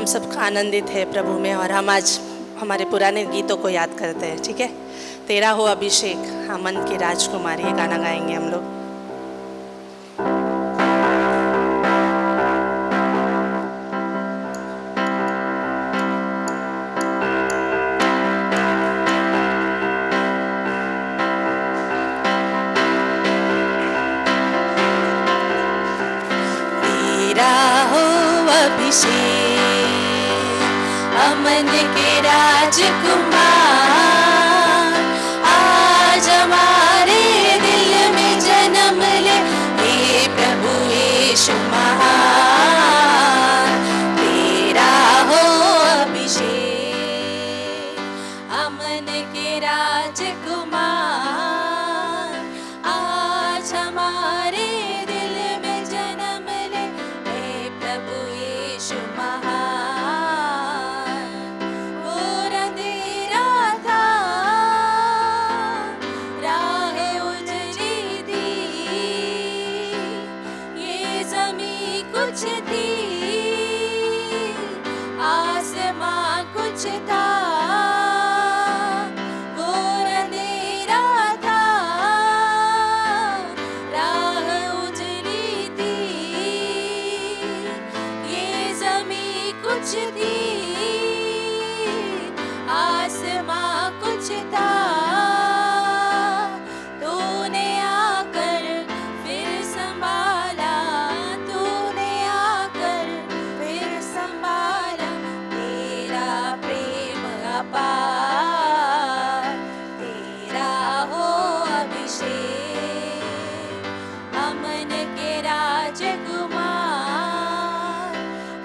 हम सब आनंदित है प्रभु में और हम आज हमारे पुराने गीतों को याद करते हैं। ठीक है, तेरा हो अभिषेक, हाँ मन की राजकुमारी, ये गाना गाएंगे हम लोग। तेरा हो अभिषेक, अमन के राजकुमार, आज हमारे दिल में जन्म ले, हे प्रभु यीशु महान। तेरा हो अभिषेक, अमन के राजकुमार, आज हमारे दिल में जन्म ले, हे प्रभु यीशु महान। और अंधेरा था, राहें उजड़ी थी, ये ज़मीं कुछ थी, आसमां कुछ था। घोर अंधेरा था, राह उजड़ी थी, ये ज़मीं कुछ थी, आसमां कुछ था। तूने आकर फिर संभाला, तूने आकर फिर संभाला, तेरा प्रेम अपार। तेरा हो अभिषेक, अमन के राजकुमार,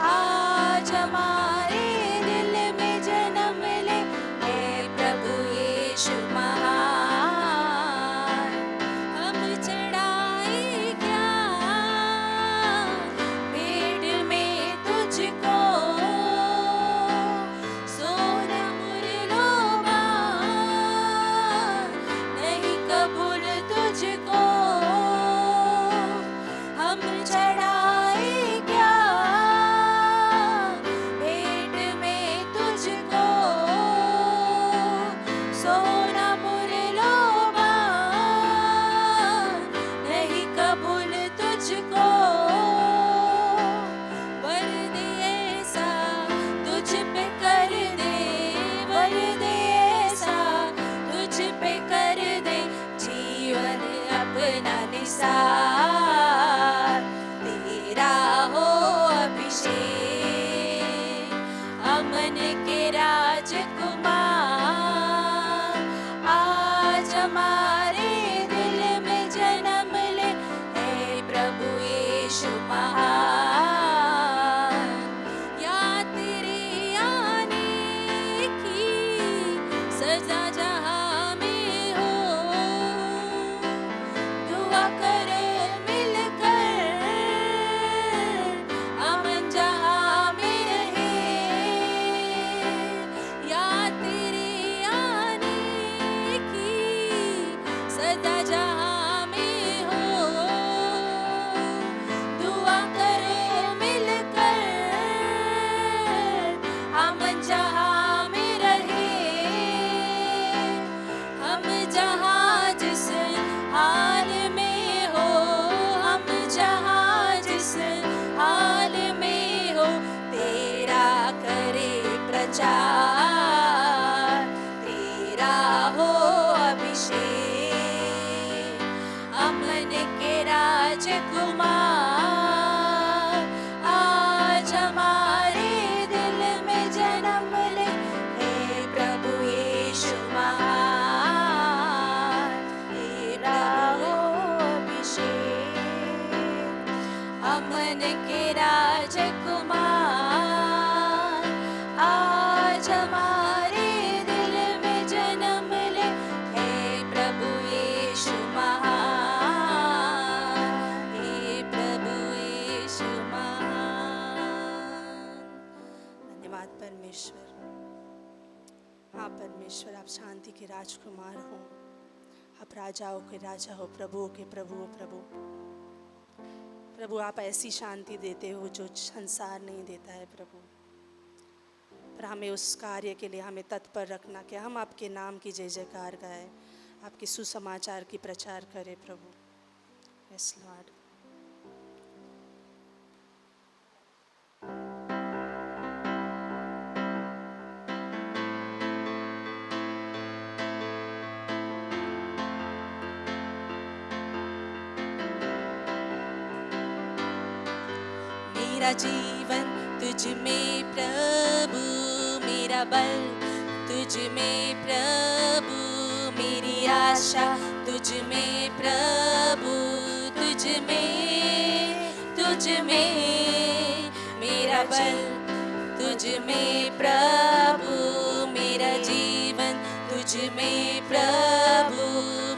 आज हमारे दिल में जन्म ले, हे प्रभु यीशु महान। हम चढ़ाए क्या भेंट में तुझको, सोना मुरलोबा नहीं कबूल तुझको। हम चढ़ाए क्या भेंट में तुझको, सोना मुरलोबा नहीं कबूल तुझको। वरद ऐसा तुझ पे कर दे, वरद ऐसा तुझ पे कर दे, जीवन अपना निसार। तेरा हो अभिषेक, अमन के राजकुमार, आज हमारे दिल में जन्म ले, हे प्रभु यीशु महान। या तेरे आने की सजा जहाँ में हो, दुआ करो मिलकर, अमन जहाँ में रहे। या तेरे आने की सदा जहाँ में हो, दुआ करो मिलकर, अमन जहाँ में रहे। हम जहाँ जिस हाल में हो, हम जहाँ जिस हाल में हो, तेरा करे प्रचार। तेरा हो अभिषेक, अमन के राजकुमार, आज हमारे दिल में जन्म ले, हे प्रभु यीशु महान। तेरा हो अभिषेक, अमन के राजकुमार, आज हमारे दिल में जन्म ले, हे प्रभु यीशु महान, हे प्रभु यीशु महान। धन्यवाद परमेश्वर। हाँ परमेश्वर, आप शांति के राजकुमार हो, आप राजाओं के राजा हो, प्रभुओं के प्रभु हो प्रभु। प्रभु आप ऐसी शांति देते हो जो संसार नहीं देता है प्रभु। और हमें उस कार्य के लिए हमें तत्पर रखना कि हम आपके नाम की जय जयकार गाएं, आपके सुसमाचार की प्रचार करें प्रभु। Yes Lord. मेरा जीवन तुझ में प्रभु, मेरा बल तुझ में प्रभु, मेरी आशा तुझ में प्रभु, तुझ में मेरा बल तुझ में प्रभु, मेरा जीवन तुझ में प्रभु,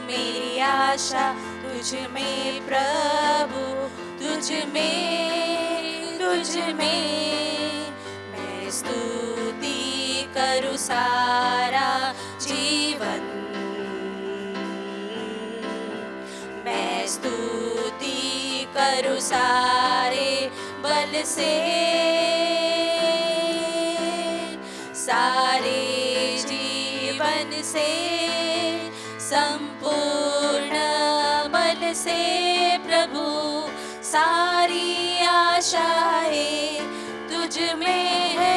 मेरी आशा तुझ में प्रभु, तुझ में मैं स्तुति करूं सारा जीवन, मैं स्तुति करूं सारे बल से, सारे जीवन से, संपूर्ण बल से प्रभु, सारी आशाएं तुझ में है।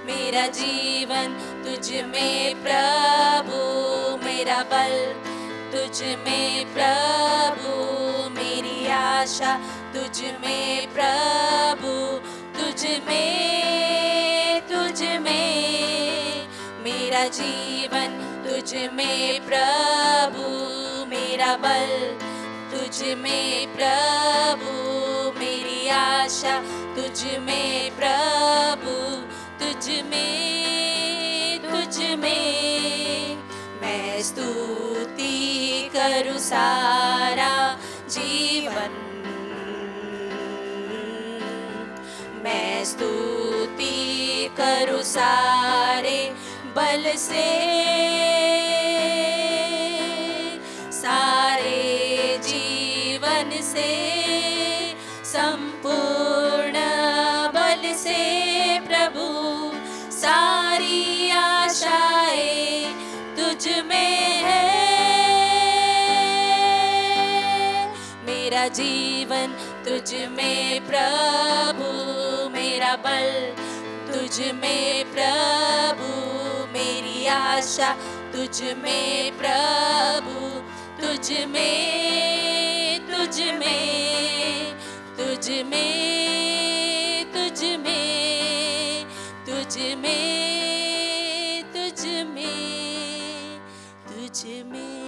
मेरा जीवन तुझ में प्रभु, मेरा बल तुझ में प्रभु, मेरी आशा तुझ में प्रभु, तुझ में मेरा जीवन तुझ में प्रभु, मेरा बल तुझ में प्रभु, मेरी आशा तुझ में प्रभु, तुझ में मैं स्तुति करूं सारा जीवन, मैं स्तुति करूं सारे बल से, सारे जीवन से, संपूर्ण बल से प्रभु, सारी आशाएं तुझ में है। मेरा जीवन तुझ में प्रभु, मेरा बल तुझ में प्रभु, मेरी आशा तुझ में प्रभु, तुझ में तुझ में तुझ में तुझ में तुझ में तुझ में तुझ में।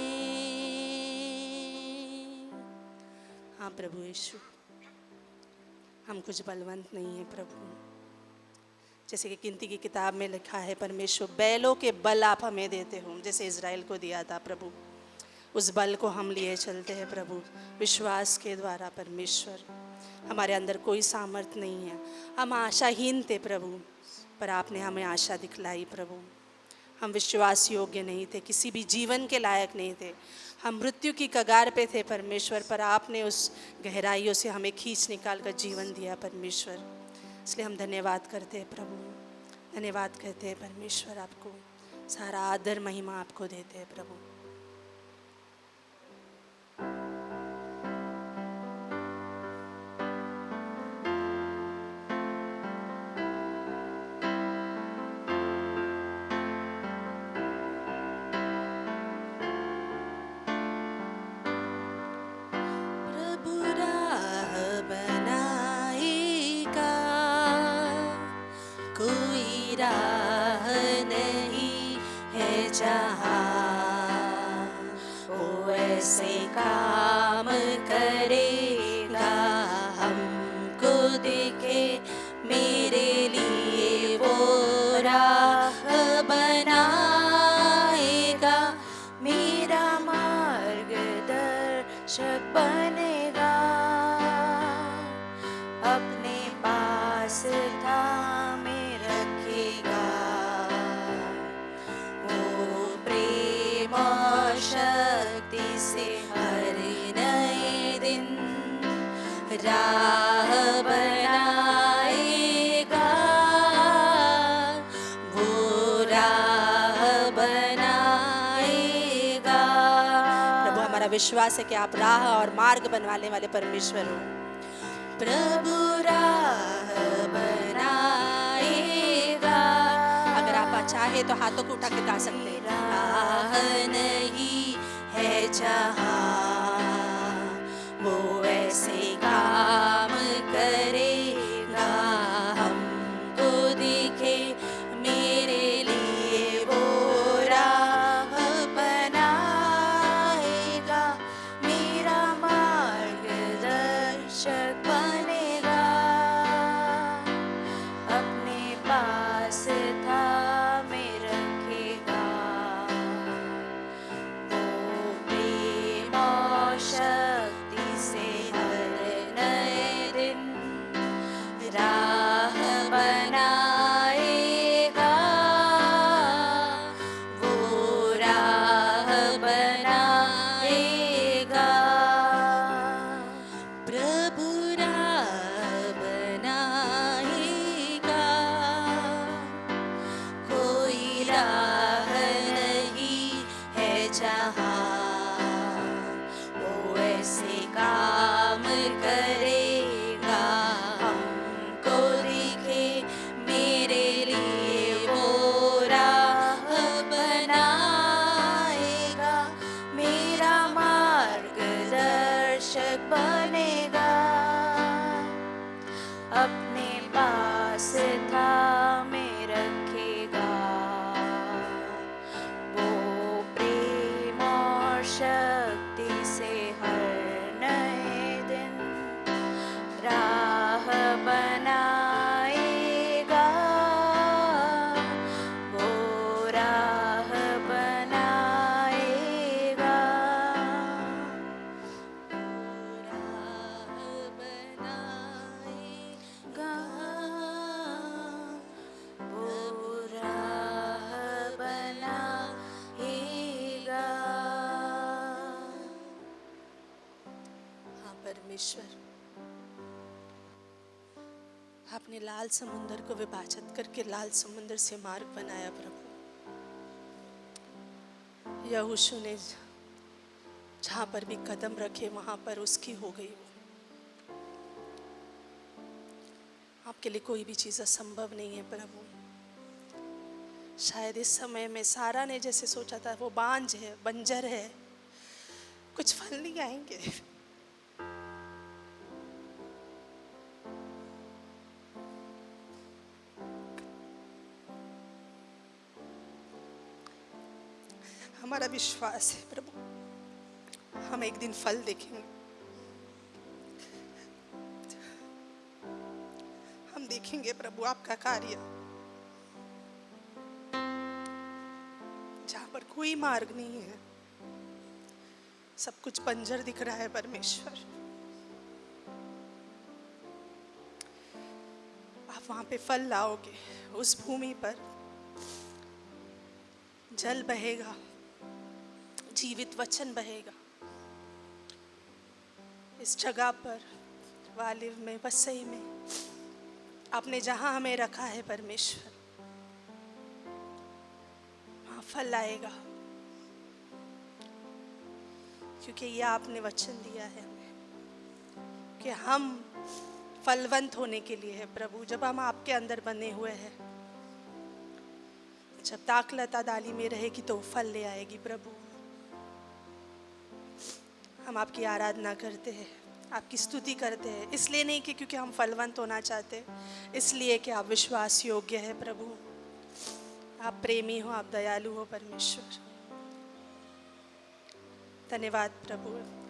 हाँ प्रभु यीशु, हम कुछ बलवंत नहीं है प्रभु। जैसे कि गिनती की किताब में लिखा है, परमेश्वर बैलों के बल आप हमें देते हो, जैसे इज़राइल को दिया था प्रभु, उस बल को हम लिए चलते हैं प्रभु, विश्वास के द्वारा। परमेश्वर, हमारे अंदर कोई सामर्थ्य नहीं है, हम आशाहीन थे प्रभु, पर आपने हमें आशा दिखलाई प्रभु। हम विश्वास योग्य नहीं थे, किसी भी जीवन के लायक नहीं थे, हम मृत्यु की कगार पे थे परमेश्वर, पर आपने उस गहराइयों से हमें खींच निकाल कर जीवन दिया परमेश्वर। इसलिए हम धन्यवाद करते हैं प्रभु, धन्यवाद करते हैं परमेश्वर। आपको सारा आदर महिमा आपको देते हैं प्रभु। कोई राह नहीं है जहाँ विश्वास है कि आप राह और मार्ग बनवाने वाले परमेश्वर हो। प्रभु राह बनाएगा। अगर आप चाहे तो हाथों को उठा के गा सकते हैं। राह नहीं है जहाँ वो ऐसे काम करेगा, हमको दिखे मेरे लिए वो राह बनाएगा, मेरा मार्गदर्शक बनेगा। अपने पास थामे रखेगा, वो प्रेम और शक्ति से हर नए दिन राह बनाएगा, वो राह बनाएगा। प्रभु राह बनाएगा, कोई राह नहीं है जहाँ वो ऐसे काम करेगा, हमको दिखे मेरे लिए वो राह बनाएगा, मेरा मार्गदर्शक बनेगा। अपने पास थामे रखेगा, वो प्रेम और शक्ति से हर नए दिन राह बनाएगा, वो राह बनाएगा, वो राह बनाएगा, वो राह बनाएगा। हाँ परमेश्वर, आपने लाल समुंदर को विभाजित करके लाल समुंदर से मार्ग बनाया प्रभु। यहोशू ने जहाँ पर भी कदम रखे वहाँ पर उसकी हो गई वो। आपके लिए कोई भी चीज़ असंभव नहीं है प्रभु। शायद इस समय में सारा ने जैसे सोचा था वो बांझ है, बंजर है, कुछ फल नहीं आएंगे, हमारा विश्वास है प्रभु हम एक दिन फल देखेंगे, हम देखेंगे प्रभु आपका कार्य। जहाँ पर कोई मार्ग नहीं है, सब कुछ बंजर दिख रहा है परमेश्वर, आप वहां पे फल लाओगे। उस भूमि पर जल बहेगा, जीवित वचन बहेगा। इस जगह पर वालिव में, वसई में आपने जहां हमें रखा है परमेश्वर, वहां फल आएगा, क्योंकि यह आपने वचन दिया है हमें कि हम फलवंत होने के लिए है प्रभु। जब हम आपके अंदर बने हुए हैं, जब दाखलता डाली में रहेगी तो फल ले आएगी प्रभु। हम आपकी आराधना करते हैं, आपकी स्तुति करते हैं, इसलिए नहीं कि क्योंकि हम फलवंत होना चाहते, इसलिए कि आप विश्वास योग्य है प्रभु, आप प्रेमी हो, आप दयालु हो परमेश्वर। धन्यवाद प्रभु।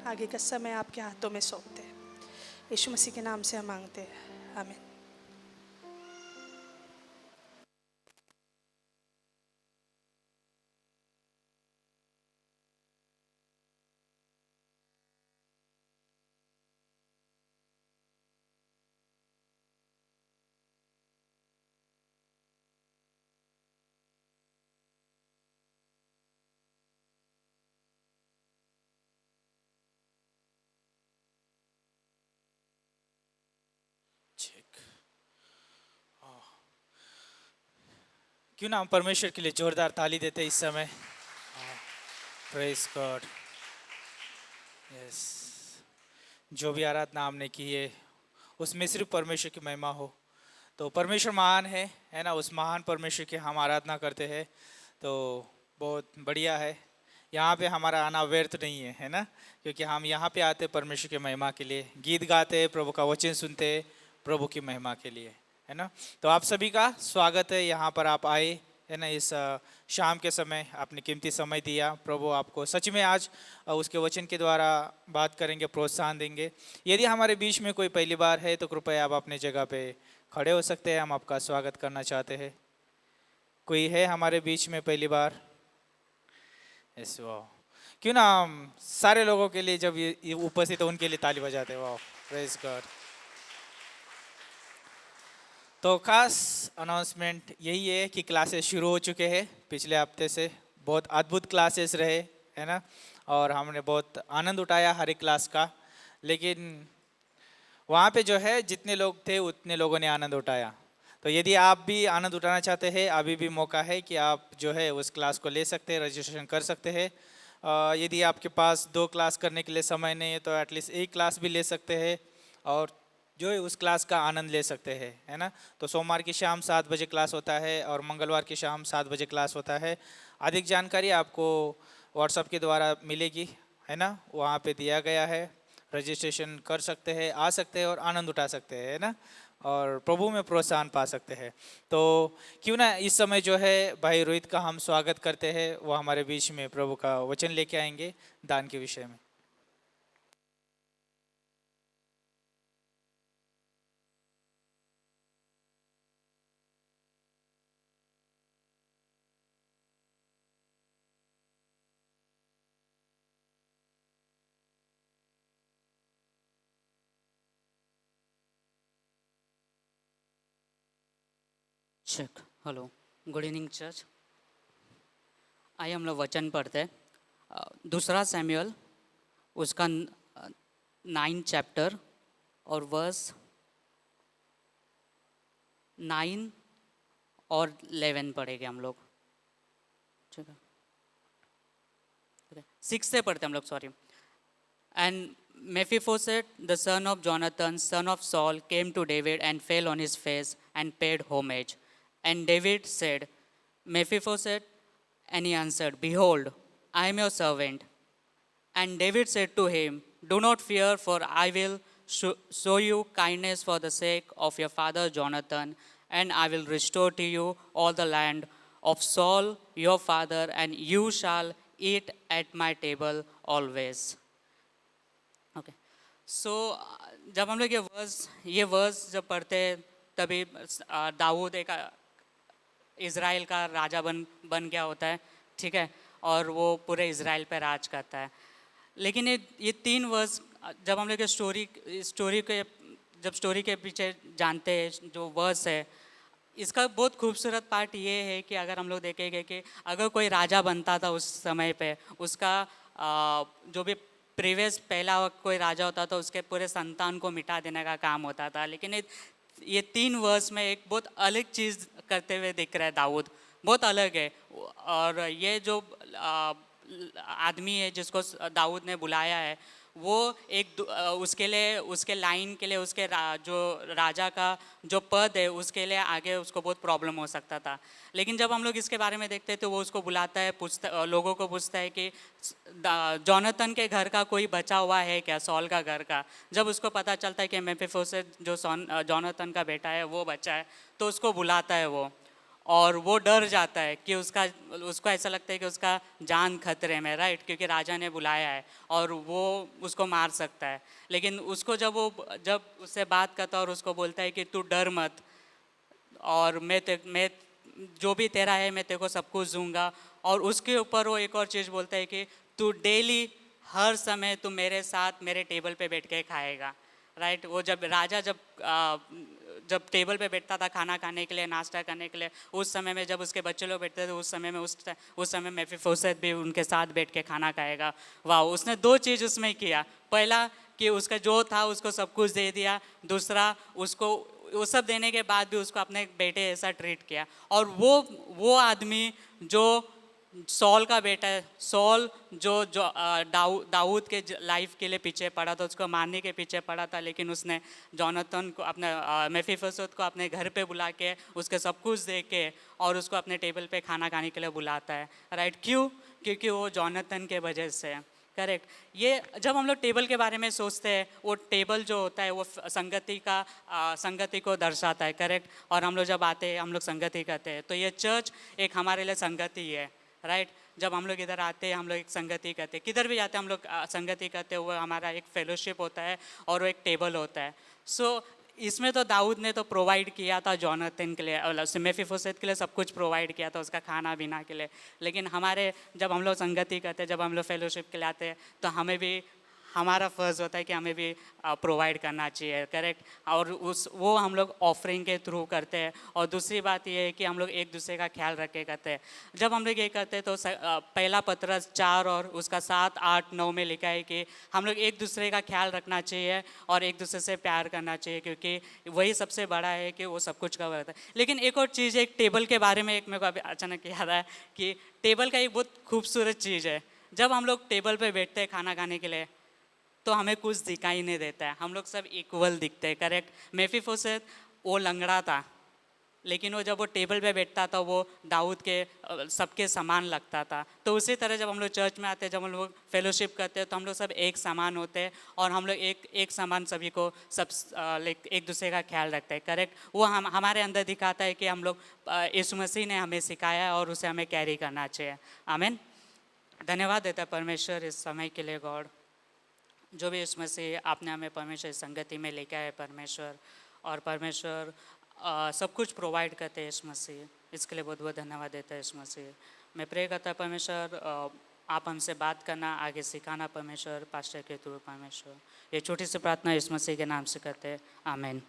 आगे का समय आपके हाथों में सौंपते हैं, यीशु मसीह के नाम से हम मांगते हैं, आमीन। क्यों ना हम परमेश्वर के लिए जोरदार ताली देते इस समय। Praise God. यस, जो भी आराधना हमने की है उसमें सिर्फ परमेश्वर की महिमा हो। तो परमेश्वर महान है ना, उस महान परमेश्वर की हम आराधना करते हैं। तो बहुत बढ़िया है, यहाँ पे हमारा आना व्यर्थ नहीं है ना, क्योंकि हम यहाँ पे आते परमेश्वर की महिमा के लिए, गीत गाते हैं, प्रभु का वचन सुनते हैं प्रभु की महिमा के लिए, है ना। तो आप सभी का स्वागत है, यहाँ पर आप आए, है ना। इस शाम के समय आपने कीमती समय दिया। प्रभु आपको सच में आज उसके वचन के द्वारा बात करेंगे, प्रोत्साहन देंगे। यदि हमारे बीच में कोई पहली बार है तो कृपया आप अपने जगह पे खड़े हो सकते हैं, हम आपका स्वागत करना चाहते हैं। कोई है हमारे बीच में पहली बार? यस, वाह। क्यों ना हम सारे लोगों के लिए, जब ये उपस्थित है उनके लिए ताली बजाते हैं। वाह, प्रेज गॉड। तो खास अनाउंसमेंट यही है कि क्लासेस शुरू हो चुके हैं। पिछले हफ्ते से बहुत अद्भुत क्लासेस रहे, है ना, और हमने बहुत आनंद उठाया हर एक क्लास का। लेकिन वहाँ पे जो है जितने लोग थे उतने लोगों ने आनंद उठाया। तो यदि आप भी आनंद उठाना चाहते हैं, अभी भी मौका है कि आप जो है उस क्लास को ले सकते हैं, रजिस्ट्रेशन कर सकते हैं। यदि आपके पास 2 क्लास करने के लिए समय नहीं है तो एटलीस्ट एक क्लास भी ले सकते हैं और जो है उस क्लास का आनंद ले सकते हैं, है ना। तो सोमवार की शाम 7 बजे क्लास होता है और मंगलवार की शाम 7 बजे क्लास होता है। अधिक जानकारी आपको व्हाट्सएप के द्वारा मिलेगी, है ना, वहाँ पे दिया गया है। रजिस्ट्रेशन कर सकते हैं, आ सकते हैं और आनंद उठा सकते हैं, है ना, और प्रभु में प्रोत्साहन पा सकते हैं। तो क्यों ना इस समय जो है भाई रोहित का हम स्वागत करते हैं, वो हमारे बीच में प्रभु का वचन लेके आएंगे दान के विषय में। Check. Hello, good evening church. आइए हम लोग वचन पढ़ते हैं। दूसरा सैमुअल उसका 9 चैप्टर और वर्स 9 और 11 पढ़ेंगे हम लोग। ठीक है, 6 से पढ़ते हैं हम लोग, sorry. And Mephibosheth, the son of Jonathan, son of Saul, came to David and fell on his face and paid homage. And David said, Mephibosheth, and he answered, Behold, I am your servant. And David said to him, Do not fear, for I will show you kindness for the sake of your father Jonathan, and I will restore to you all the land of Saul your father, and you shall eat at my table always. Okay, so जब हम लोग ये verse जब पढ़ते हैं तभी दाऊद एक Israel का राजा बन गया होता है, ठीक है, और वो पूरे इज़राइल पे राज करता है। लेकिन ये 3 वर्स जब हम लोग स्टोरी के पीछे जानते हैं जो वर्स है, इसका बहुत खूबसूरत पार्ट ये है कि अगर हम लोग देखेंगे कि अगर कोई राजा बनता था उस समय पे, उसका जो भी प्रीवियस पहला कोई राजा होता था उसके पूरे संतान को मिटा देने का काम होता था। लेकिन ये 3 वर्ष में एक बहुत अलग चीज़ करते हुए दिख रहा है दाऊद, बहुत अलग है। और ये जो आदमी है जिसको दाऊद ने बुलाया है, वो उसके लिए, उसके लाइन के लिए, जो राजा का जो पद है उसके लिए आगे उसको बहुत प्रॉब्लम हो सकता था। लेकिन जब हम लोग इसके बारे में देखते हैं तो वो उसको बुलाता है, लोगों को पूछता है कि जोनाथन के घर का कोई बचा हुआ है क्या, सॉल का घर का। जब उसको पता चलता है कि मेफिबोशेथ जो जोनाथन का बेटा है वो बचा है, तो उसको बुलाता है वो, और वो डर जाता है कि उसको ऐसा लगता है कि उसका जान खतरे में, राइट, क्योंकि राजा ने बुलाया है और वो उसको मार सकता है। लेकिन उसको जब उससे बात करता है और उसको बोलता है कि तू डर मत, और मैं जो भी तेरा है मैं तेरे को सब कुछ दूंगा। और उसके ऊपर वो एक और चीज़ बोलता है कि तू डेली हर समय तू मेरे साथ मेरे टेबल पे बैठ के खाएगा, राइट। वो जब राजा जब टेबल पे बैठता था खाना खाने के लिए, नाश्ता करने के लिए, उस समय में जब उसके बच्चे लोग बैठते थे उस समय मेफिबोशेथ भी उनके साथ बैठ के खाना खाएगा। वाह, उसने 2 चीज़ उसमें किया। पहला कि उसका जो था उसको सब कुछ दे दिया, दूसरा उसको वो सब देने के बाद भी उसको अपने बेटे ऐसा ट्रीट किया। और वो आदमी जो सॉल का बेटा है। सॉल जो दाऊद के लाइफ के लिए पीछे पड़ा था, उसको मारने के पीछे पड़ा था, लेकिन उसने जोनाथन को अपने मेफीबोशेथ को अपने घर पे बुला के उसके सब कुछ दे के और उसको अपने टेबल पे खाना खाने के लिए बुलाता है, राइट। क्यों? क्योंकि वो जोनाथन के वजह से, करेक्ट। ये जब हम लोग टेबल के बारे में सोचते हैं, वो टेबल जो होता है वो संगति को दर्शाता है, करेक्ट। और हम लोग जब आते हैं, हम लोग संगति करते हैं, तो ये चर्च एक हमारे लिए संगति है, राइट। जब हम लोग इधर आते हैं, हम लोग एक संगति करते हैं, किधर भी जाते हैं हम लोग संगति करते हैं, वो हमारा एक फेलोशिप होता है और वो एक टेबल होता है। सो इसमें तो दाऊद ने तो प्रोवाइड किया था जोनाथन के लिए, मेफीबोशेथ के लिए सब कुछ प्रोवाइड किया था, उसका खाना पीना के लिए। लेकिन हमारे जब हम लोग संगति करते हैं, जब हम लोग फेलोशिप के लिए आते हैं, तो हमें भी हमारा फ़र्ज़ होता है कि हमें भी प्रोवाइड करना चाहिए, करेक्ट। और वो हम लोग ऑफरिंग के थ्रू करते हैं। और दूसरी बात ये है कि हम लोग एक दूसरे का ख्याल रख के करते हैं। जब हम लोग ये करते हैं तो पहला पत्रस 4 और उसका 7, 8, 9 में लिखा है कि हम लोग एक दूसरे का ख्याल रखना चाहिए और एक दूसरे से प्यार करना चाहिए, क्योंकि वही सबसे बड़ा है कि वो सब कुछ कवर करता है। लेकिन एक और चीज़, एक टेबल के बारे में एक मेरे को अभी अचानक याद आया कि टेबल का एक बहुत खूबसूरत चीज़ है। जब हम लोग टेबल पे बैठते हैं खाना खाने के लिए, तो हमें कुछ दिखाई नहीं देता है, हम लोग सब इक्वल दिखते हैं, करेक्ट। मेफीबोशेथ वो लंगड़ा था, लेकिन वो जब वो टेबल पे बैठता था, वो दाऊद के सबके समान लगता था। तो उसी तरह जब हम लोग चर्च में आते हैं, जब हम लोग फेलोशिप करते हैं, तो हम लोग सब एक समान होते हैं और हम लोग एक समान सभी को सब एक दूसरे का ख्याल रखते हैं, करेक्ट। वो हमारे अंदर दिखाता है कि हम लोग यीशु मसीह ने हमें सिखाया है और उसे हमें कैरी करना चाहिए। आमीन। धन्यवाद देता है परमेश्वर इस समय के लिए। गॉड, जो भी यीशु मसीह आपने हमें परमेश्वर इस संगति में लेके आए परमेश्वर, और परमेश्वर सब कुछ प्रोवाइड करते हैं यीशु मसीह, इसके लिए बहुत बहुत धन्यवाद देता है यीशु मसीह। मैं प्रे करता है परमेश्वर आप हमसे बात करना, आगे सिखाना परमेश्वर, पास्टर के थ्रू परमेश्वर। ये छोटी सी प्रार्थना यीशु मसीह के नाम से करते हैं, आमीन।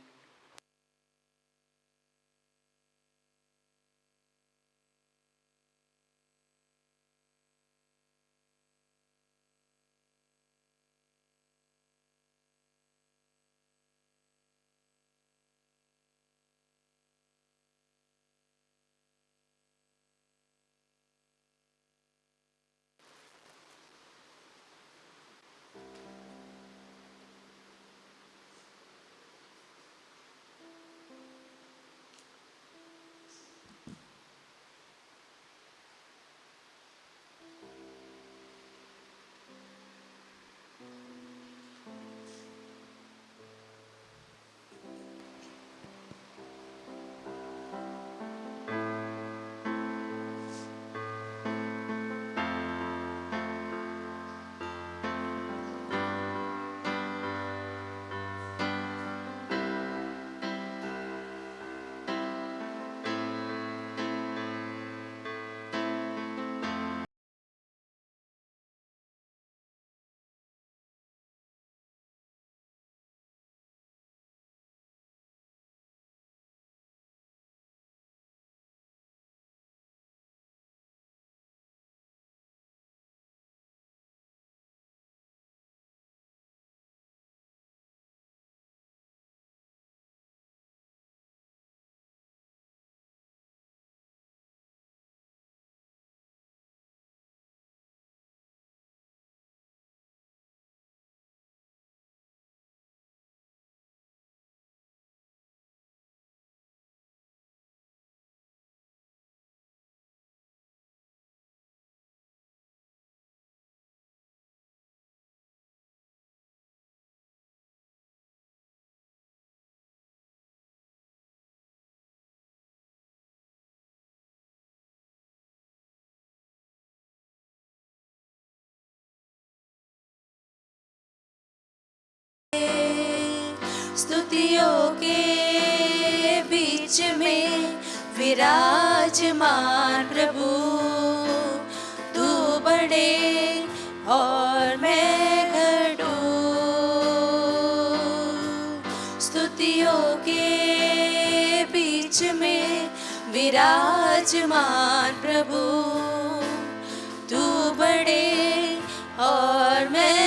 स्तुतियों के बीच में विराजमान प्रभु, तू बड़े और मैं घटूं। स्तुतियों के बीच में विराजमान प्रभु, तू बड़े और मैं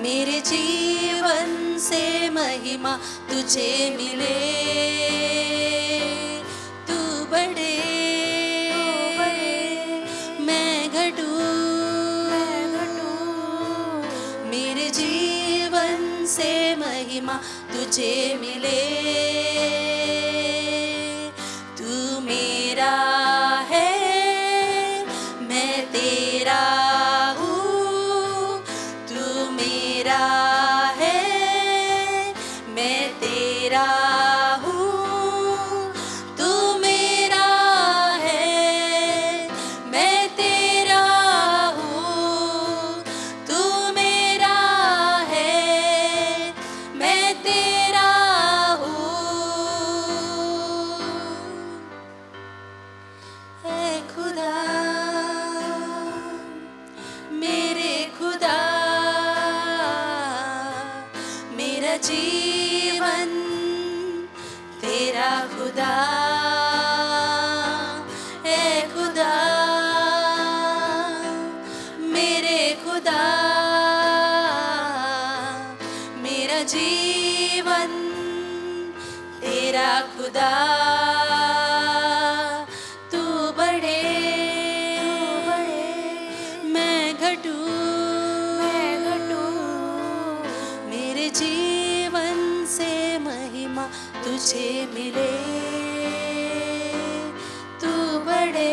मेरे जीवन से महिमा तुझे मिले, तू बढ़े मैं घटूं, मेरे जीवन से महिमा तुझे मिले, तू मेरा है मैं तेरा हूँ, तू मेरा है मैं तेरा हूँ, तू मेरा है मैं तेरा हूँ, तू मेरा है मैं तेरा हूँ। ऐ खुदा मेरे खुदा, मेरा जीवन तेरा खुदा, ऐ खुदा मेरे खुदा, मेरा जीवन तेरा खुदा, तू बढ़े मैं घटूं, मेरे जीवन से महिमा तुझे मिले, तू बढ़े।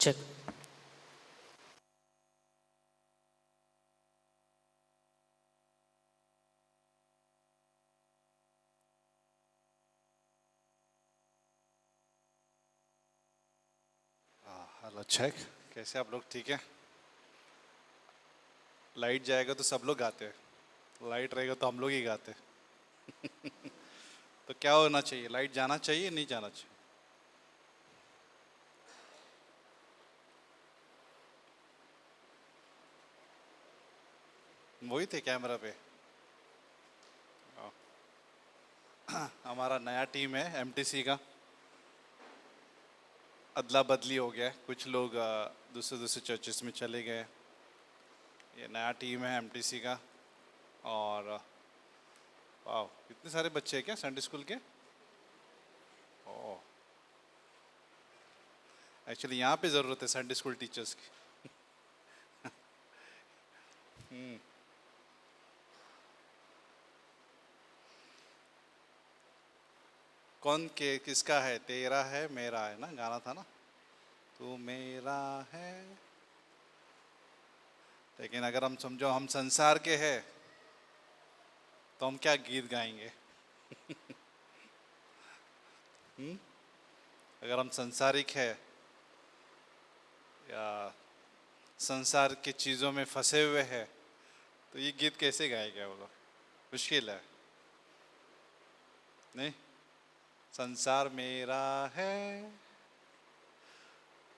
चेक। Hello check. कैसे आप लोग? ठीक है। लाइट जाएगा तो सब लोग गाते हैं, लाइट रहेगा तो हम लोग ही गाते हैं। तो क्या होना चाहिए? लाइट जाना चाहिए नहीं जाना चाहिए? वही थे कैमरा पे। हमारा नया टीम है एमटीसी का, अदला बदली हो गया है, कुछ लोग दूसरे दूसरे चर्चेस में चले गए। ये नया टीम है एमटीसी का। और वाह, इतने सारे बच्चे हैं क्या संडे स्कूल के? ओह, एक्चुअली यहाँ पे ज़रूरत है संडे स्कूल टीचर्स की। कौन के किसका है? तेरा है मेरा है ना, गाना था ना, तू मेरा है। लेकिन अगर हम समझो हम संसार के हैं तो हम क्या गीत गाएंगे? अगर हम संसारिक है या संसार की चीज़ों में फंसे हुए हैं तो ये गीत कैसे गाएंगे वो लोग? मुश्किल है नहीं? संसार मेरा है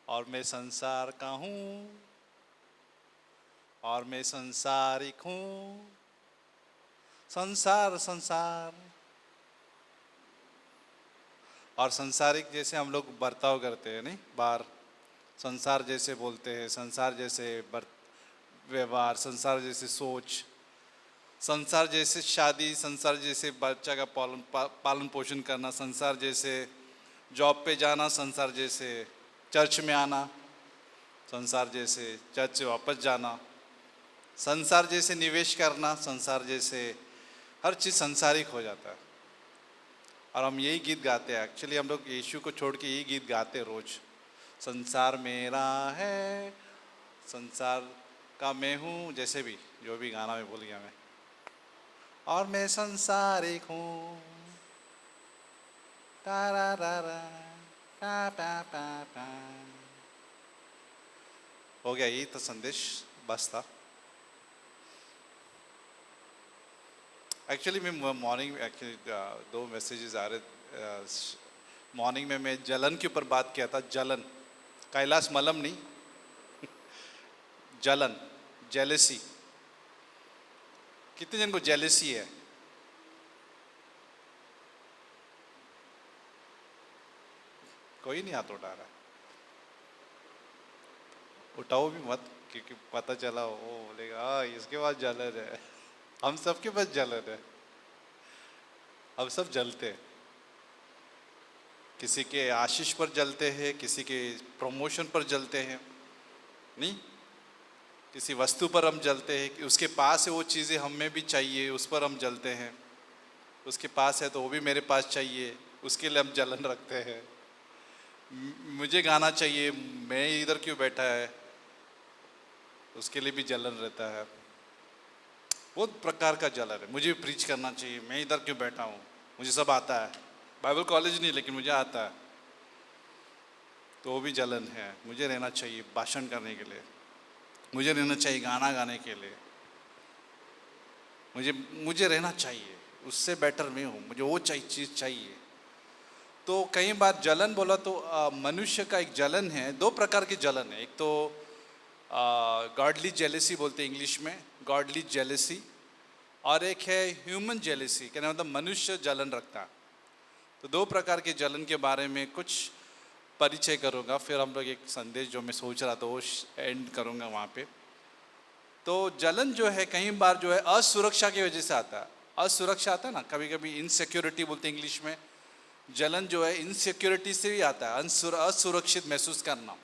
और मैं संसार का हूँ और मैं संसारिक हूँ। संसार संसार और संसारिक जैसे हम लोग बर्ताव करते हैं नहीं, बाहर संसार जैसे बोलते हैं, संसार जैसे व्यवहार, संसार जैसे सोच, संसार जैसे शादी, संसार जैसे बच्चा का पालन पोषण करना, संसार जैसे जॉब पे जाना, संसार जैसे चर्च में आना, संसार जैसे चर्च से वापस जाना, संसार जैसे निवेश करना, संसार जैसे हर चीज़ संसारिक हो जाता है। और हम यही गीत गाते हैं। एक्चुअली हम लोग यीशु को छोड़ के यही गीत गाते हैं रोज। संसार मेरा है, संसार का मैं हूँ, जैसे भी जो भी गाना में भूल गया मैं, और मैं संसारिक हूँ, तारा रा रा पा पा पा पा। हो गया, यही तो संदेश बस था। एक्चुअली मैं मॉर्निंग दो मैसेजेस आ रहे। मॉर्निंग में मैं जलन के ऊपर बात किया था, जलन, कैलाश मलम नहीं, जलन, जेलेसी। कितने जन को जेलेसी है? कोई नहीं हाथ उठा रहा। उठाओ भी मत, क्योंकि पता चला वो बोलेगा हाँ इसके पास जलन है। हम सबके पास जलन है, हम सब जलते हैं। किसी के आशीष पर जलते हैं, किसी के प्रमोशन पर जलते हैं, नहीं, किसी वस्तु पर हम जलते हैं कि उसके पास है वो चीज़ें हमें भी चाहिए, उस पर हम जलते हैं। उसके पास है तो वो भी मेरे पास चाहिए, उसके लिए हम जलन रखते हैं। मुझे गाना चाहिए, मैं इधर क्यों बैठा है, उसके लिए भी जलन रहता है। बहुत प्रकार का जलन है। मुझे भी प्रीच करना चाहिए, मैं इधर क्यों बैठा हूँ, मुझे सब आता है, बाइबल कॉलेज नहीं लेकिन मुझे आता है, तो वो भी जलन है। मुझे रहना चाहिए भाषण करने के लिए, मुझे रहना चाहिए गाना गाने के लिए, मुझे रहना चाहिए, उससे बेटर मैं हूँ, मुझे वो चीज़ चाहिए। तो कई बार जलन बोला तो मनुष्य का एक जलन है, दो प्रकार की जलन है। एक तो गॉडली जेलेसी बोलते हैं इंग्लिश में, गॉडली जेलेसी, और एक है ह्यूमन जेलेसी, कहने मतलब मनुष्य जलन रखता है। तो दो प्रकार के जलन के बारे में कुछ परिचय करूँगा, फिर हम लोग एक संदेश जो मैं सोच रहा था वो एंड करूँगा वहाँ पे। तो जलन जो है कई बार जो है असुरक्षा की वजह से आता है। असुरक्षा आता है ना, कभी कभी इनसिक्योरिटी बोलते हैं इंग्लिश में। जलन जो है इनसिक्योरिटी से भी आता है, असुरक्षित महसूस करना,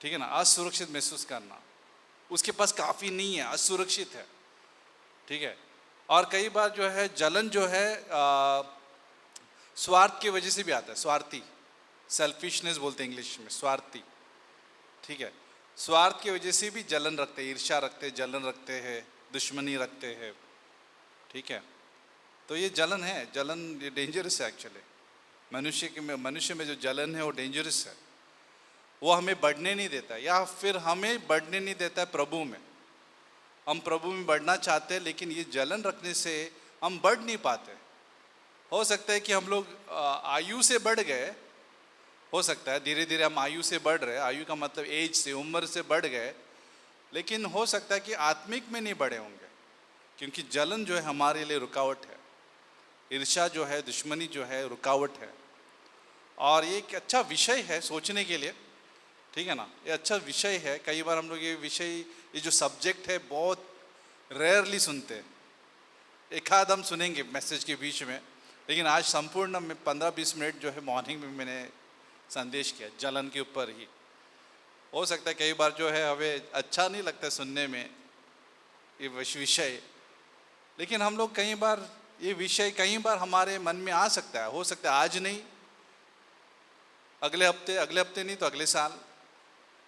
ठीक है ना, असुरक्षित महसूस करना, उसके पास काफ़ी नहीं है, असुरक्षित है, ठीक है। और कई बार जो है जलन जो है स्वार्थ की वजह से भी आता है, स्वार्थी, सेल्फिशनेस बोलते हैं इंग्लिश में, स्वार्थी, ठीक है। स्वार्थ की वजह से भी जलन रखते हैं, ईर्ष्या रखते हैं, जलन रखते हैं, दुश्मनी रखते हैं, ठीक है। तो ये जलन है, जलन ये डेंजरस है एक्चुअली। मनुष्य में जो जलन है वो डेंजरस है, वो हमें बढ़ने नहीं देता, या फिर हमें बढ़ने नहीं देता है प्रभु में। हम प्रभु में बढ़ना चाहते हैं, लेकिन ये जलन रखने से हम बढ़ नहीं पाते। हो सकता है कि हम लोग आयु से बढ़ गए, हो सकता है धीरे धीरे हम आयु से बढ़ रहे, आयु का मतलब एज से, उम्र से बढ़ गए, लेकिन हो सकता है कि आत्मिक में नहीं बढ़े होंगे, क्योंकि जलन जो है हमारे लिए रुकावट है, ईर्ष्या जो है, दुश्मनी जो है रुकावट है। और ये एक अच्छा विषय है सोचने के लिए, ठीक है ना, ये अच्छा विषय है। कई बार हम लोग ये विषय, ये जो सब्जेक्ट है बहुत रेयरली सुनते हैं, एक आध हम सुनेंगे मैसेज के बीच में, लेकिन आज संपूर्ण में 15-20 मिनट जो है मॉर्निंग में मैंने संदेश किया जलन के ऊपर ही। हो सकता है कई बार जो है हमें अच्छा नहीं लगता सुनने में ये विषय, लेकिन हम लोग कई बार ये विषय कई बार हमारे मन में आ सकता है। हो सकता है आज नहीं, अगले हफ्ते नहीं तो अगले साल,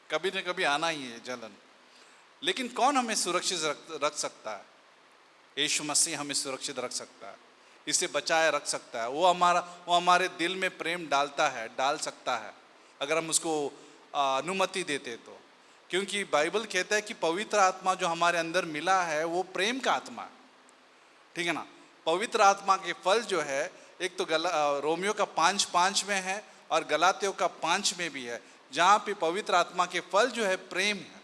कभी न कभी आना ही है जलन। लेकिन कौन हमें सुरक्षित रख सकता है? यीशु मसीह हमें सुरक्षित रख सकता है, इसे बचाए रख सकता है। वो हमारे दिल में प्रेम डाल सकता है, अगर हम उसको अनुमति देते तो। क्योंकि बाइबल कहता है कि पवित्र आत्मा जो हमारे अंदर मिला है वो प्रेम का आत्मा है, ठीक है ना। पवित्र आत्मा के फल जो है, एक तो रोमियो का 5:5 में है और गलातियों का 5 में भी है, जहाँ पे पवित्र आत्मा के फल जो है प्रेम है।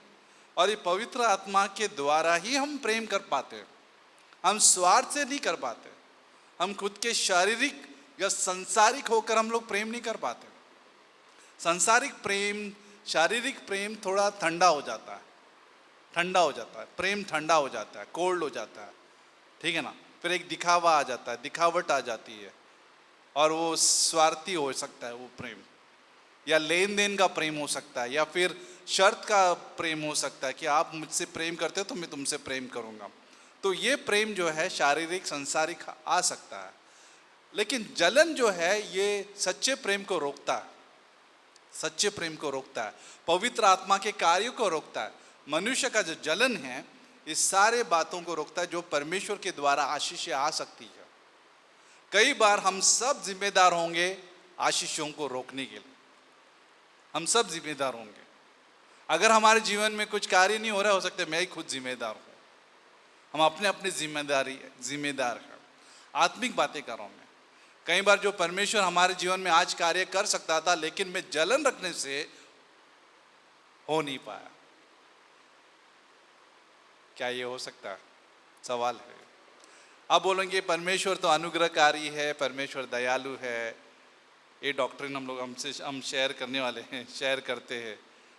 और ये पवित्र आत्मा के द्वारा ही हम प्रेम कर पाते हैं, हम स्वार्थ से नहीं कर पाते। हम खुद के शारीरिक या सांसारिक होकर हम लोग प्रेम नहीं कर पाते। सांसारिक प्रेम, शारीरिक प्रेम थोड़ा ठंडा हो जाता है, प्रेम ठंडा हो जाता है, कोल्ड हो जाता है, ठीक है ना। फिर एक दिखावा आ जाता है, दिखावट आ जाती है, और वो स्वार्थी हो सकता है वो प्रेम, या लेन देन का प्रेम हो सकता है, या फिर शर्त का प्रेम हो सकता है कि आप मुझसे प्रेम करते हो तो मैं तुमसे प्रेम करूँगा। तो ये प्रेम जो है शारीरिक सांसारिक आ सकता है, लेकिन जलन जो है ये सच्चे प्रेम को रोकता है, सच्चे प्रेम को रोकता है, पवित्र आत्मा के कार्यों को रोकता है। मनुष्य का जो जलन है इस सारे बातों को रोकता है जो परमेश्वर के द्वारा आशीष आ सकती है। कई बार हम सब जिम्मेदार होंगे आशीषों को रोकने के लिए, हम सब जिम्मेदार होंगे। अगर हमारे जीवन में कुछ कार्य नहीं हो रहा, हो सकता है मैं ही खुद जिम्मेदार हूँ। हम अपने अपने जिम्मेदार हैं। आत्मिक बातें कर रहा हूँ मैं। कई बार जो परमेश्वर हमारे जीवन में आज कार्य कर सकता था, लेकिन मैं जलन रखने से हो नहीं पाया। क्या ये हो सकता है? सवाल है। अब बोलेंगे परमेश्वर तो अनुग्रहकारी है, परमेश्वर दयालु है, ये डॉक्ट्रिन हम शेयर करने वाले हैं, शेयर करते हैं।